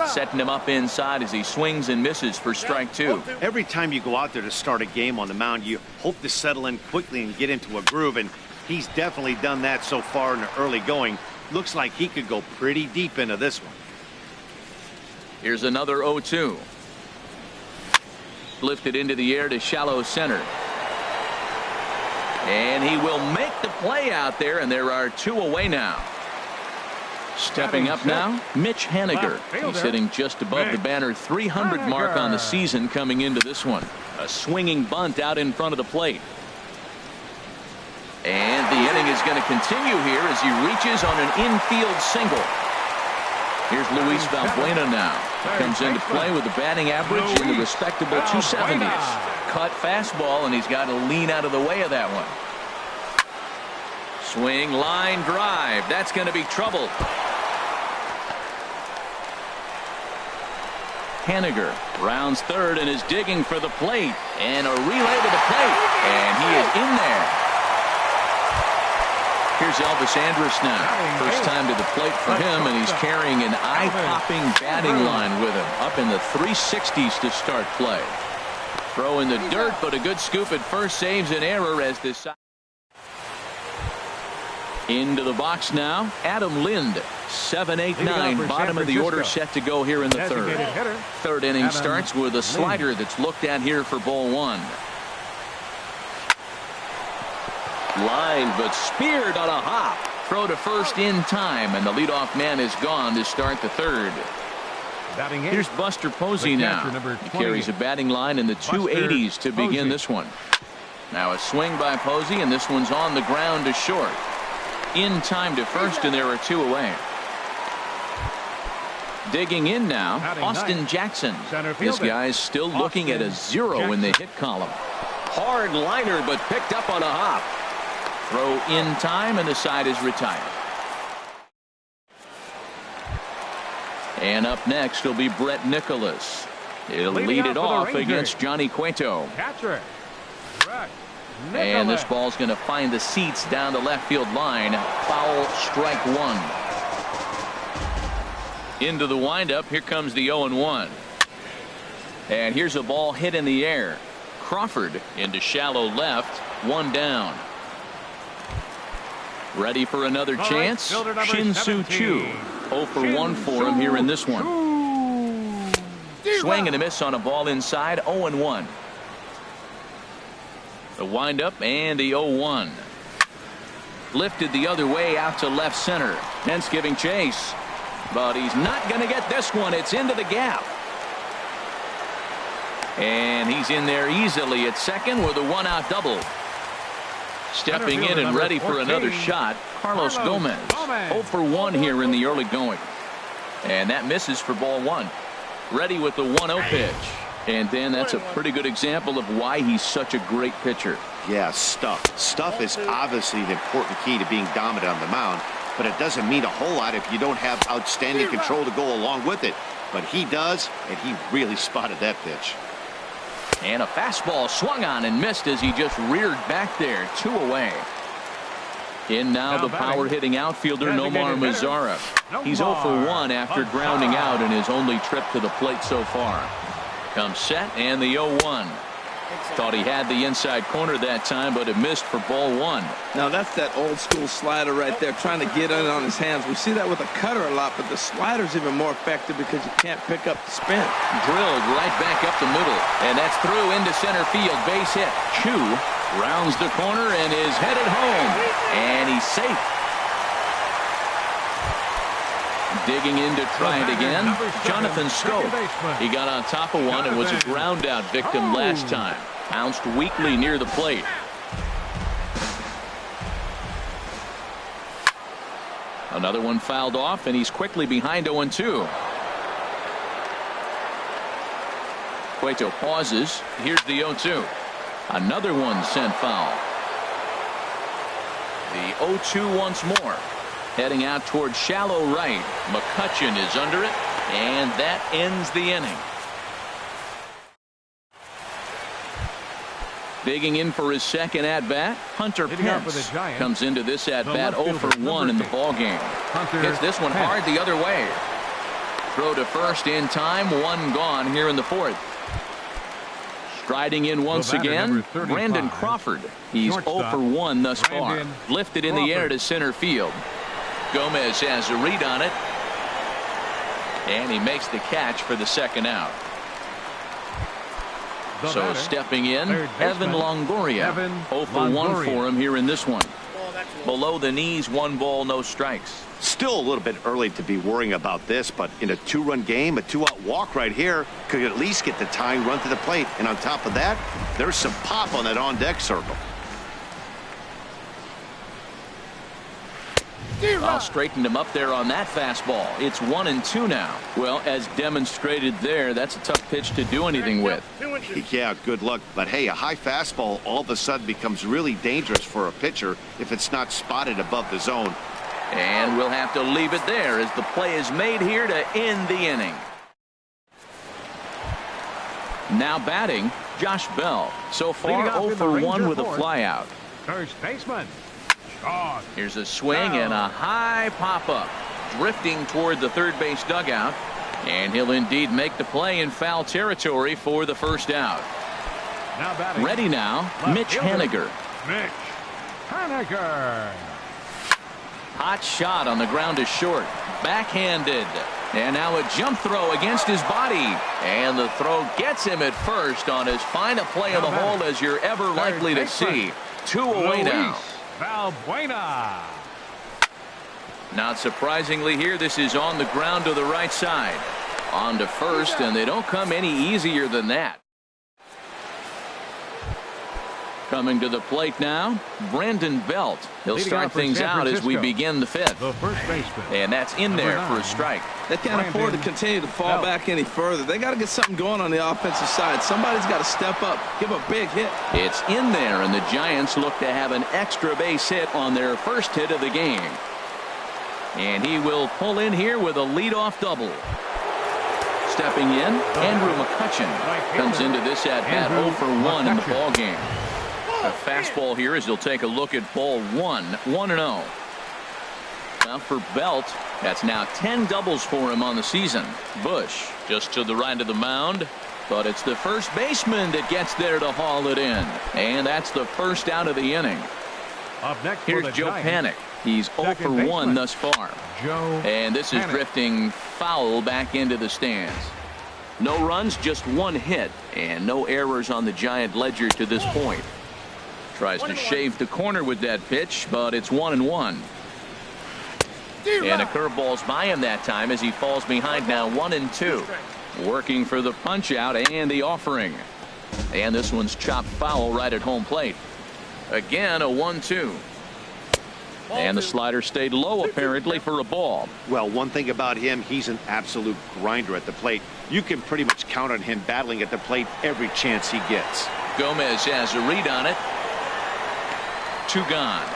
Setting him up inside as he swings and misses for strike 2. Every time you go out there to start a game on the mound, you hope to settle in quickly and get into a groove, and he's definitely done that so far in the early going. Looks like he could go pretty deep into this one. Here's another 0-2. Lifted into the air to shallow center. And he will make the play out there, and there are 2 away now. Stepping up now, Mitch Haniger. He's hitting just above the banner 300 mark on the season coming into this one. A swinging bunt out in front of the plate. And the inning is going to continue here as he reaches on an infield single. Here's Luis Valbuena now. Comes into play with a batting average in the respectable 270s. Cut fastball, and he's got to lean out of the way of that one. Swing, line drive. That's going to be trouble. Haniger rounds third and is digging for the plate. And a relay to the plate. And he is in there. Here's Elvis Andrus now. First time to the plate for him, and he's carrying an eye-popping batting line with him. Up in the 360s to start play. Throw in the dirt, but a good scoop at first saves an error as this. Into the box now, Adam Lind. 7-8-9, bottom of the order set to go here in the third. Third inning starts with a slider that's looked at here for ball 1. Line, but speared on a hop. Throw to first in time, and the leadoff man is gone to start the third. Here's Buster Posey now. He carries a batting line in the 280s to begin this one. Now a swing by Posey, and this one's on the ground to short. In time to first, and there are 2 away. Digging in now, Austin Jackson. This guy's still looking at a 0 in the hit column. Hard liner, but picked up on a hop. Throw in time, and the side is retired. And up next will be Brett Nicholas. He'll lead it off against Johnny Cueto. And this ball's going to find the seats down the left field line. Foul, strike 1. Into the windup. Here comes the 0-1. And here's a ball hit in the air. Crawford into shallow left. 1 down. Ready for another chance. Shin-Soo Choo. 0 for 1 for him here in this one. Swing and a miss on a ball inside. 0-1. The windup and the 0-1. Lifted the other way out to left center. Pence giving chase. But he's not going to get this one. It's into the gap. And he's in there easily at second with a 1-out double. Stepping in and ready for another shot, Carlos Gomez. 0 for 1 here in the early going. And that misses for ball 1. Ready with the 1-0 pitch. And Dan, that's a pretty good example of why he's such a great pitcher. Yeah, stuff. Stuff is obviously an important key to being dominant on the mound, but it doesn't mean a whole lot if you don't have outstanding control to go along with it. But he does, and he really spotted that pitch. And a fastball swung on and missed as he just reared back there. 2 away. In now the power-hitting outfielder Nomar Mazara. He's 0 for 1 after grounding out in his only trip to the plate so far. Comes set and the 0-1. Thought he had the inside corner that time, but it missed for ball 1. Now that's that old school slider right there, trying to get in on his hands. We see that with a cutter a lot, but the slider's even more effective because you can't pick up the spin. Drilled right back up the middle, and that's through into center field. Base hit. Chu rounds the corner and is headed home, and he's safe. Digging in to try it again, Jonathan Scope. He got on top of one and was a ground out victim last time. Bounced weakly near the plate. Another one fouled off, and he's quickly behind 0-2. Cueto pauses. Here's the 0-2. Another one sent foul. The 0-2 once more. Heading out towards shallow right. McCutchen is under it, and that ends the inning. Digging in for his second at-bat, Hunter Pence comes into this at-bat 0 for 1 in the ballgame. Hits this one hard the other way. Throw to first in time, 1 gone here in the 4th. Striding in once again, Brandon Crawford. He's 0 for 1 thus far. Lifted in the air to center field. Gomez has a read on it, and he makes the catch for the second out. So stepping in, Evan Longoria. 0 for 1 for him here in this one. Below the knees, 1 ball, no strikes. Still a little bit early to be worrying about this, but in a 2-run game, a 2-out walk right here could at least get the tying run to the plate. And on top of that, there's some pop on that on-deck circle. I'll straighten him up there on that fastball. It's 1-2 now. Well, as demonstrated there, that's a tough pitch to do anything with. Yeah, good luck. But hey, a high fastball all of a sudden becomes really dangerous for a pitcher if it's not spotted above the zone. And we'll have to leave it there as the play is made here to end the inning. Now batting, Josh Bell. So far 0 for 1 with a flyout. First baseman. Here's a swing and a high pop-up. Drifting toward the third base dugout. And he'll indeed make the play in foul territory for the first out. Ready now, Mitch Haniger. Mitch Haniger. Hot shot on the ground is short. Backhanded. And now a jump throw against his body. And the throw gets him at first on as fine a play in the hole as you're ever likely to see. 2 away now. Valbuena. Not surprisingly here, this is on the ground to the right side. On to first, and they don't come any easier than that. Coming to the plate now, Brandon Belt. He'll start things out as we begin the 5th. The first baseman. And that's in there for a strike. They can't afford to continue to fall back any further. They got to get something going on the offensive side. Somebody's got to step up, give a big hit. It's in there, and the Giants look to have an extra base hit on their first hit of the game. And he will pull in here with a leadoff double. Stepping in, Andrew McCutchen comes into this at-bat 0 for 1 in the ballgame. A fastball here as he'll take a look at ball 1, 1-0. Now for Belt, that's now 10 doubles for him on the season. Bush just to the right of the mound, but it's the first baseman that gets there to haul it in. And that's the first out of the inning. Up next, here's Joe Panik. He's 0 for 1 thus far. And this is drifting foul back into the stands. No runs, just 1 hit, and no errors on the Giant ledger to this point. Tries to shave the corner with that pitch, but it's 1-1. And a curveball's by him that time as he falls behind now 1-2. Working for the punch out and the offering. And this one's chopped foul right at home plate. Again, a 1-2. And the slider stayed low, apparently, for a ball. Well, one thing about him, he's an absolute grinder at the plate. You can pretty much count on him battling at the plate every chance he gets. Gomez has a read on it. 2 gone.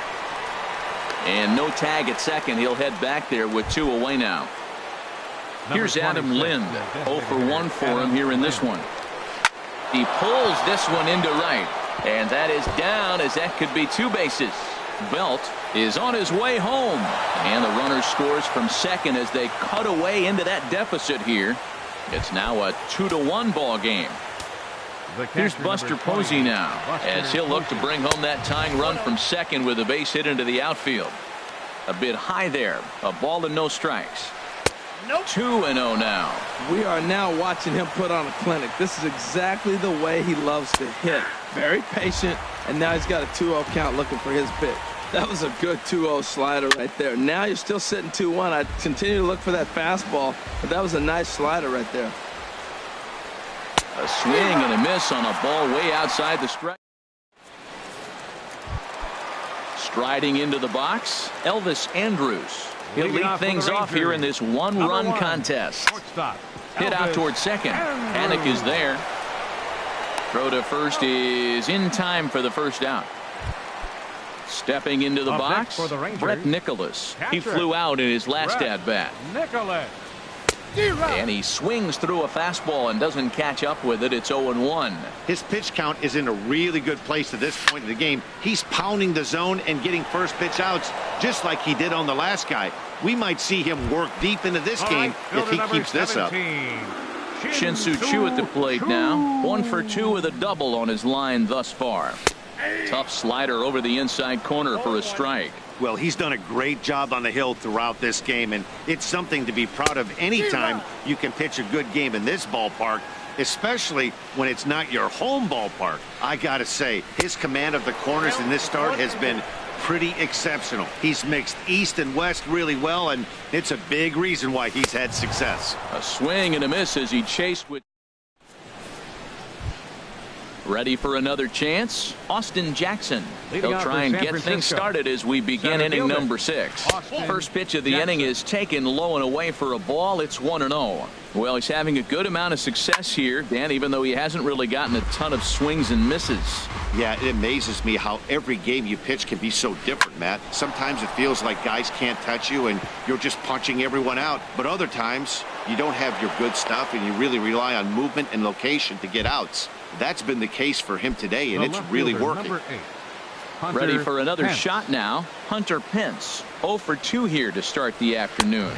And no tag at second. He'll head back there with 2 away now. Here's Adam Lind. 0 for 1 for him here in this one. He pulls this one into right. And that is down, as that could be 2 bases. Belt is on his way home. And the runner scores from second as they cut away into that deficit here. It's now a 2-1 ball game. Here's Buster Posey now, as he'll look to bring home that tying run from second with a base hit into the outfield. A bit high there. A ball and no strikes. 2-0 now. We are now watching him put on a clinic. This is exactly the way he loves to hit. Very patient, and now he's got a 2-0 count looking for his pitch. That was a good 2-0 slider right there. Now you're still sitting 2-1. I continue to look for that fastball, but that was a nice slider right there. A swing and a miss on a ball way outside the strike. Striding into the box, Elvis Andrus. He'll lead things off here in this one-run contest. Hit out towards second. Panic is there. Throw to first is in time for the first out. Stepping into the box, Brett Nicholas. He flew out in his last at-bat. And he swings through a fastball and doesn't catch up with it. It's 0-1. His pitch count is in a really good place at this point of the game. He's pounding the zone and getting first pitch outs just like he did on the last guy. We might see him work deep into this game if he keeps this up. Shin-Soo Choo at the plate now. 1 for 2 with a double on his line thus far. Tough slider over the inside corner for a strike. Well, he's done a great job on the hill throughout this game, and it's something to be proud of anytime you can pitch a good game in this ballpark, especially when it's not your home ballpark. I gotta say, his command of the corners in this start has been pretty exceptional. He's mixed east and west really well, and it's a big reason why he's had success. A swing and a miss as he chased with. Ready for another chance? Austin Jackson. He'll try and get things started as we begin inning number 6. First pitch of the inning is taken low and away for a ball. It's 1-0. Well, he's having a good amount of success here, Dan, even though he hasn't really gotten a ton of swings and misses. Yeah, it amazes me how every game you pitch can be so different, Matt. Sometimes it feels like guys can't touch you and you're just punching everyone out. But other times you don't have your good stuff and you really rely on movement and location to get outs. That's been the case for him today, and it's really working. Ready for another shot now. Hunter Pence. 0 for 2 here to start the afternoon.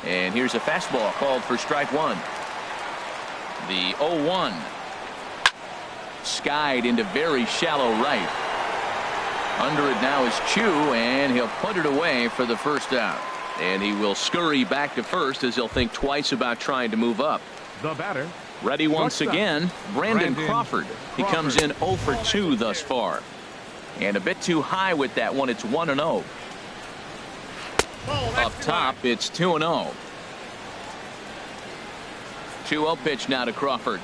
And here's a fastball called for strike 1. The 0-1. Skied into very shallow right. Under it now is Chu, and he'll put it away for the first out. And he will scurry back to first as he'll think twice about trying to move up. The batter. Ready once again, Brandon Crawford. He comes in 0 for 2 thus far. And a bit too high with that one. It's 1-0. Up top, it's 2-0. 2-0 pitch now to Crawford.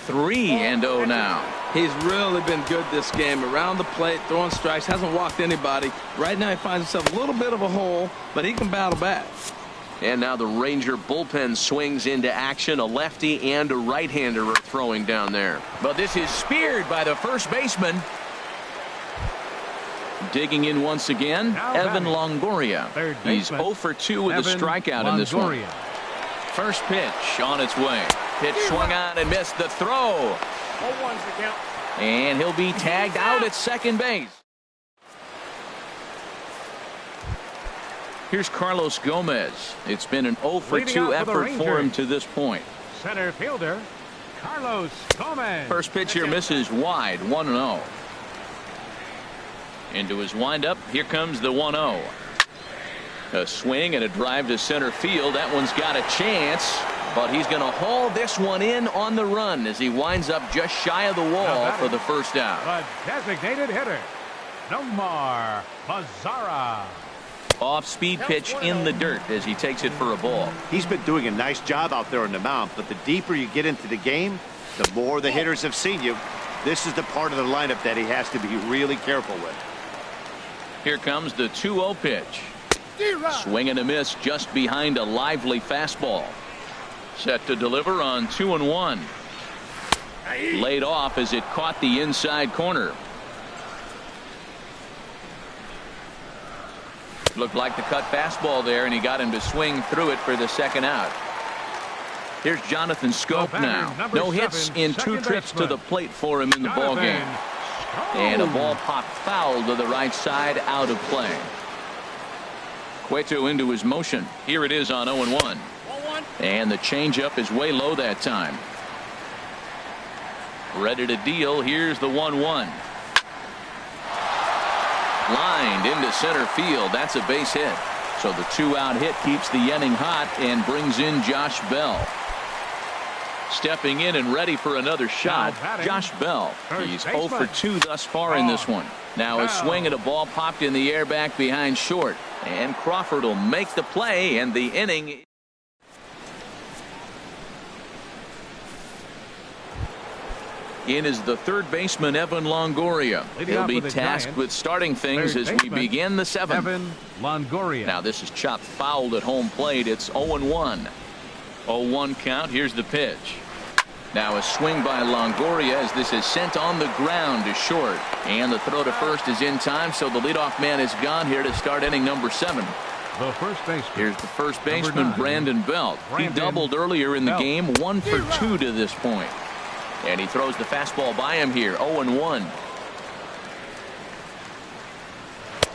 3-0 now. He's really been good this game. Around the plate, throwing strikes, hasn't walked anybody. Right now he finds himself a little bit of a hole, but he can battle back. And now the Ranger bullpen swings into action. A lefty and a right-hander are throwing down there. But this is speared by the first baseman. Digging in once again, Evan Longoria. He's 0 for 2 with a strikeout in this one. First pitch on its way. Pitch swung on and missed the throw. And he'll be tagged out at second base. Here's Carlos Gomez. It's been an 0 for 2 effort for him to this point. Center fielder, Carlos Gomez. First pitch here misses wide, 1-0. Into his windup, here comes the 1-0. A swing and a drive to center field. That one's got a chance, but he's going to haul this one in on the run as he winds up just shy of the wall for the first out. The designated hitter, Nomar Mazara. Off-speed pitch in the dirt as he takes it for a ball. He's been doing a nice job out there on the mound, but the deeper you get into the game, the more the hitters have seen you. This is the part of the lineup that he has to be really careful with. Here comes the 2-0 pitch. Swing and a miss just behind a lively fastball. Set to deliver on 2-1. Laid off as it caught the inside corner. Looked like the cut fastball there, and he got him to swing through it for the second out. Here's Jonathan Scope now. No hits in 2 trips to the plate for him in the ball game. And a ball popped foul to the right side, out of play. Cueto into his motion. Here it is on 0-1. And the changeup is way low that time. Ready to deal. Here's the 1-1. Lined into center field. That's a base hit. So the 2-out hit keeps the inning hot and brings in Josh Bell. Stepping in and ready for another shot, Josh Bell. He's 0 for 2 thus far in this one. Now a swing and a ball popped in the air back behind short. And Crawford will make the play, and the inning. In is the third baseman, Evan Longoria. He'll be tasked with starting things as we begin the 7th. Evan Longoria. Now this is chopped foul at home plate. It's 0-1. 0-1 count. Here's the pitch. Now a swing by Longoria as this is sent on the ground to short. And the throw to first is in time, so the leadoff man is gone here to start inning number 7. The first baseman. Here's the first baseman, Brandon Belt. He doubled earlier in the game, 1 for 2 to this point. And he throws the fastball by him here, 0-1.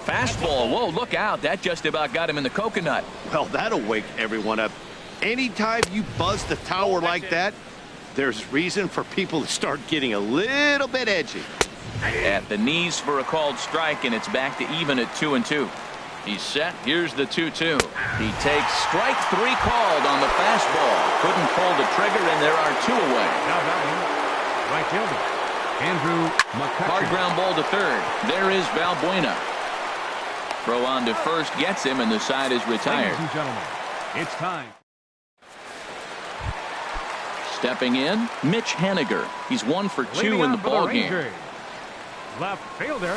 Fastball, whoa, look out. That just about got him in the coconut. Well, that'll wake everyone up. Anytime you buzz the tower like that, there's reason for people to start getting a little bit edgy. At the knees for a called strike, and it's back to even at 2-2. He's set. Here's the 2-2. He takes strike 3 called on the fastball. Couldn't pull the trigger, and there are 2 away. Now batting, right fielder Andrew McCutcheon. Hard ground ball to third. There is Valbuena. Throw on to first gets him, and the side is retired. Ladies and gentlemen, it's time. Stepping in, Mitch Haniger. He's 1 for 2 in the ball game. Left fielder.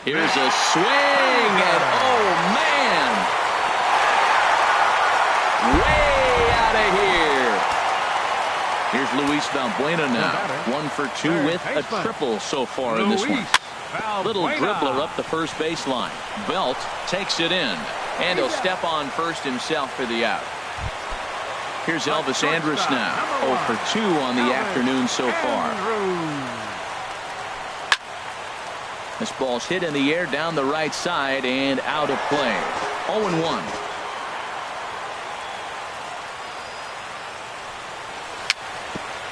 Here's a swing, and oh man, way out of here. Here's Luis Valbuena now, 1 for 2 with a triple so far in this one. Little dribbler up the first baseline. Belt takes it in, and he'll step on first himself for the out. Here's Elvis Andrus now, 0 for 2 on the afternoon so far. This ball's hit in the air down the right side and out of play. 0-1.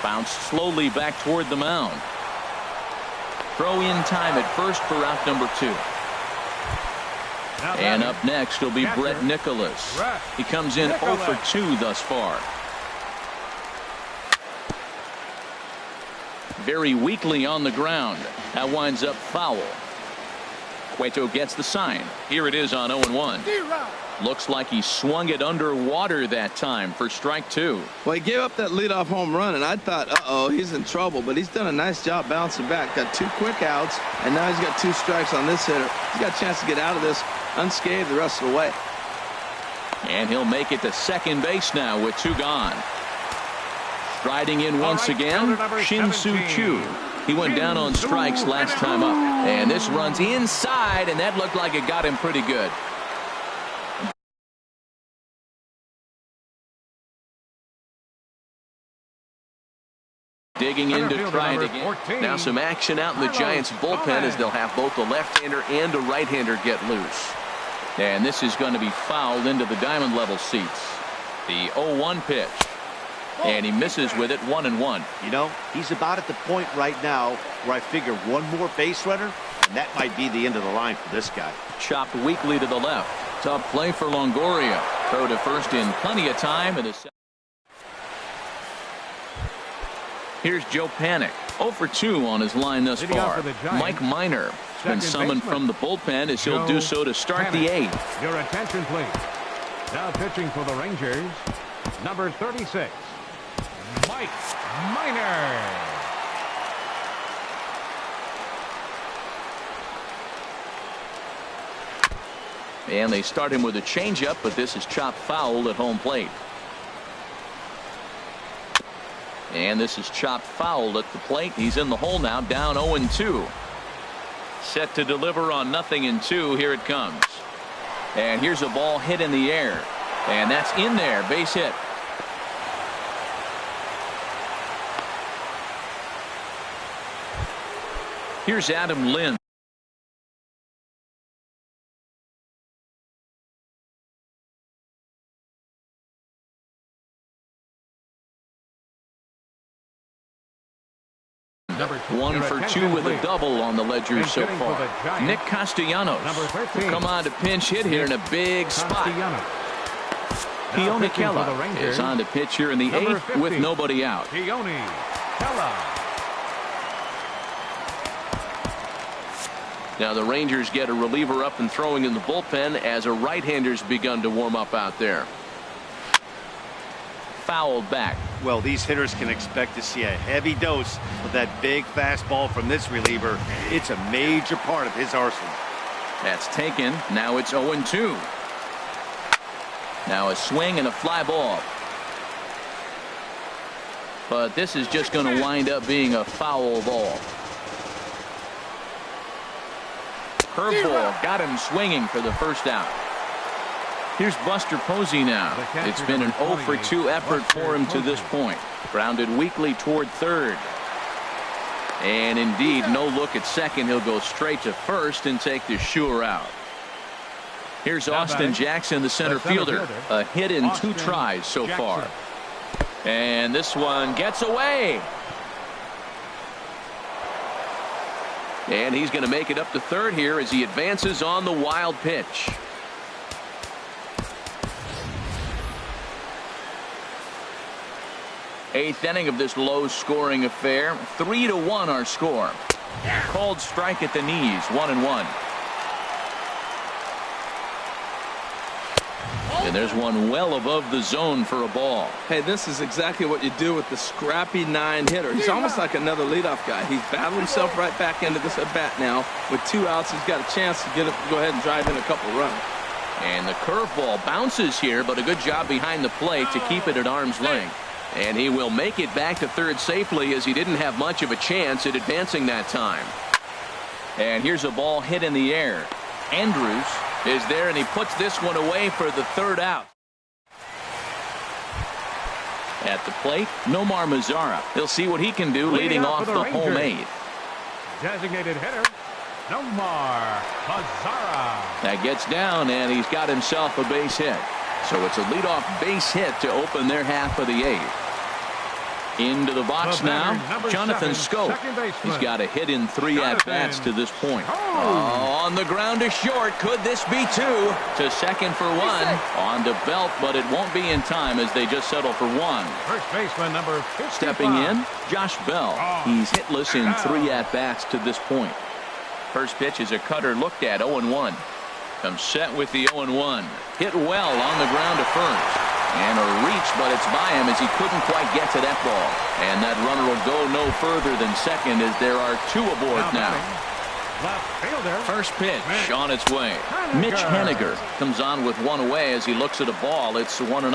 Bounced slowly back toward the mound. Throw in time at first for out number 2. And up next will be Brett Nicholas. He comes in 0 for 2 thus far. Very weakly on the ground. That winds up foul. Cueto gets the sign. Here it is on 0-1. Looks like he swung it underwater that time for strike 2. Well, he gave up that leadoff home run, and I thought, uh-oh, he's in trouble. But he's done a nice job bouncing back. Got 2 quick outs, and now he's got 2 strikes on this hitter. He's got a chance to get out of this unscathed the rest of the way. And he'll make it to second base now with 2 gone. Striding in once again, Shin-Soo Choo. He went down on strikes last time up. And this runs inside, and that looked like it got him pretty good. Digging in to try it again. Now some action out in the Giants bullpen as they'll have both a left-hander and a right-hander get loose. And this is going to be fouled into the diamond level seats. The 0-1 pitch. And he misses with it, 1-1. You know, he's about at the point right now where I figure one more base runner, and that might be the end of the line for this guy. Chopped weakly to the left. Tough play for Longoria. Throw to first in plenty of time. And here's Joe Panik, 0 for 2 on his line thus far. Mike Minor has been summoned from the bullpen as he'll do so to start the 8th. Your attention, please. Now pitching for the Rangers, number 36, Mike Minor. And they start him with a changeup, but this is chopped foul at home plate. And this is chopped foul at the plate. He's in the hole now, down 0-2. Set to deliver on 0-2. Here it comes. And here's a ball hit in the air. And that's in there. Base hit. Here's Adam Lynn. One for two with a double on the ledger so far. Nick Castellanos will come on to pinch hit here in a big spot. Keone Kela is on to pitch here in the 8th with nobody out. Now the Rangers get a reliever up and throwing in the bullpen as a right-hander's begun to warm up out there. Fouled back. Well, these hitters can expect to see a heavy dose of that big fastball from this reliever. It's a major part of his arsenal. That's taken. Now it's 0-2. Now a swing and a fly ball. But this is just going to wind up being a foul ball. Curveball got him swinging for the first out. Here's Buster Posey now. It's been an 0 for 2 effort for him to this point. Grounded weakly toward third. And indeed, no look at second. He'll go straight to first and take the sure out. Here's Austin Jackson, the center fielder. A hit in 2 tries so far. And this one gets away. And he's going to make it up to third here as he advances on the wild pitch. Eighth inning of this low-scoring affair. 3-1 our score. Called strike at the knees. 1-1. And there's one well above the zone for a ball. Hey, this is exactly what you do with the scrappy 9 hitter. He's almost like another leadoff guy. He's battled himself right back into this at bat now. With 2 outs, he's got a chance to go ahead and drive in a couple runs. And the curveball bounces here, but a good job behind the plate to keep it at arm's length. And he will make it back to third safely as he didn't have much of a chance at advancing that time. And here's a ball hit in the air. Andrews is there, and he puts this one away for the third out. At the plate, Nomar Mazara. He'll see what he can do leading off the home 8. Designated hitter, Nomar Mazara. That gets down, and he's got himself a base hit. So it's a leadoff base hit to open their half of the 8th. Into the box now, Jonathan Schoop. He's got a hit in 3 at-bats to this point. Oh, on the ground to short. Could this be 2? To second for 1. On to Belt, but it won't be in time as they just settle for 1. First baseman number 55. Stepping in, Josh Bell. He's hitless in 3 at-bats to this point. First pitch is a cutter looked at, 0-1. Comes set with the 0-1. Hit well on the ground to first. And a reach, but it's by him as he couldn't quite get to that ball. And that runner will go no further than second as there are 2 aboard now. Left fielder. First pitch on its way. Mitch Haniger comes on with 1 away as he looks at a ball. It's 1-0.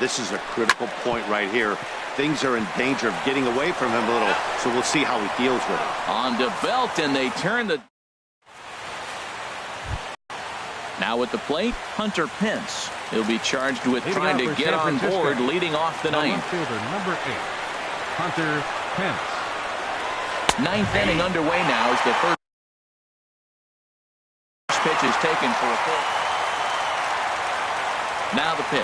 This is a critical point right here. Things are in danger of getting away from him a little, so we'll see how he deals with it. On to Belt, and they turn the... Now at the plate, Hunter Pence. He'll be charged with trying to get on board leading off the 9th. Number 8, Hunter Pence. 9th inning underway now as the first pitch is taken for a ball. Now the pitch.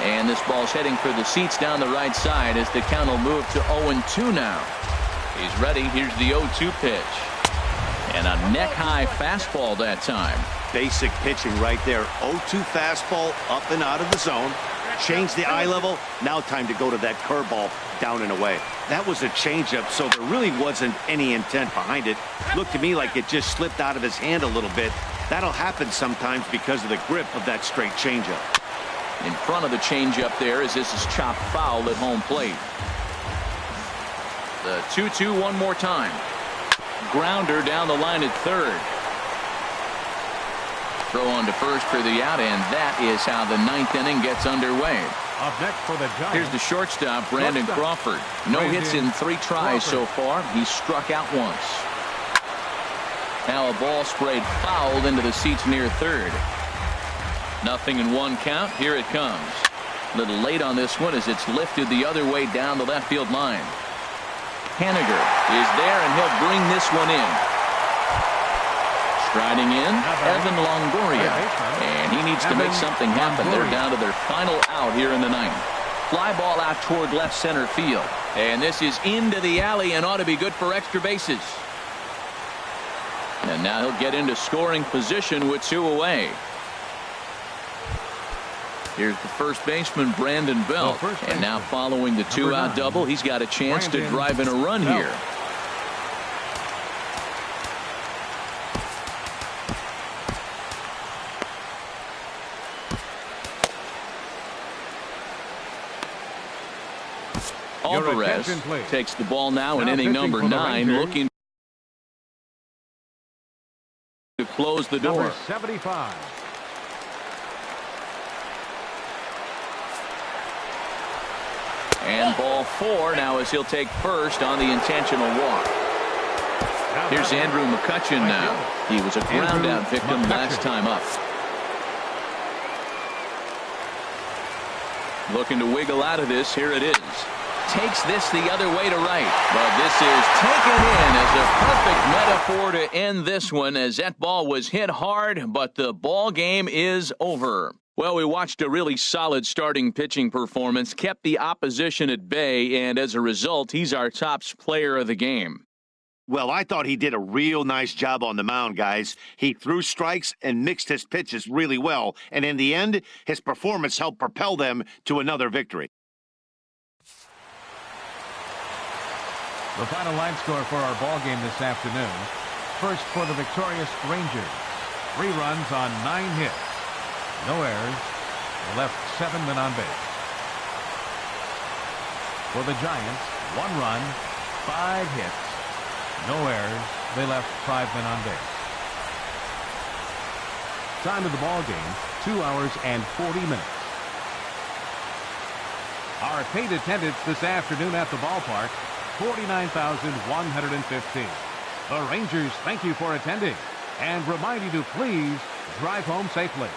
And this ball's heading for the seats down the right side as the count will move to 0-2 now. He's ready. Here's the 0-2 pitch. And a neck-high fastball that time. Basic pitching right there. 0-2 fastball up and out of the zone. Change the eye level. Now time to go to that curveball down and away. That was a changeup, so there really wasn't any intent behind it. Looked to me like it just slipped out of his hand a little bit. That'll happen sometimes because of the grip of that straight changeup. In front of the changeup there as this is chopped foul at home plate. The 2-2 one more time. Grounder down the line at third. Throw on to first for the out, and that is how the ninth inning gets underway. Up next for the Giants. Here's the shortstop, Brandon Crawford. No hits in 3 tries so far. He's struck out once. Now a ball sprayed fouled into the seats near third. 0-1 count. Here it comes. A little late on this one as it's lifted the other way down the left field line. Haniger is there, and he'll bring this one in. Striding in, Evan Longoria. And he needs to make something happen. They're down to their final out here in the ninth. Fly ball out toward left center field. And this is into the alley and ought to be good for extra bases. And now he'll get into scoring position with 2 away. Here's the first baseman, Brandon Belt. And now following the 2-out double, he's got a chance to drive in a run here. Alvarez takes the ball now in inning number 9, looking to close the door. Number 75. And ball 4 now as he'll take first on the intentional walk. Here's Andrew McCutchen now. He was a ground out victim last time up. Looking to wiggle out of this. Here it is. Takes this the other way to right. But this is taken in as a perfect metaphor to end this one, as that ball was hit hard, but the ball game is over. Well, we watched a really solid starting pitching performance, kept the opposition at bay, and as a result, he's our top player of the game. Well, I thought he did a real nice job on the mound, guys. He threw strikes and mixed his pitches really well, and in the end, his performance helped propel them to another victory. The final line score for our ball game this afternoon. First for the victorious Rangers. 3 runs on 9 hits. No errors. They left 7 men on base. For the Giants, 1 run, 5 hits. No errors. They left 5 men on base. Time of the ball game, 2 hours and 40 minutes. Our paid attendance this afternoon at the ballpark, 49,115. The Rangers thank you for attending and remind you to please drive home safely.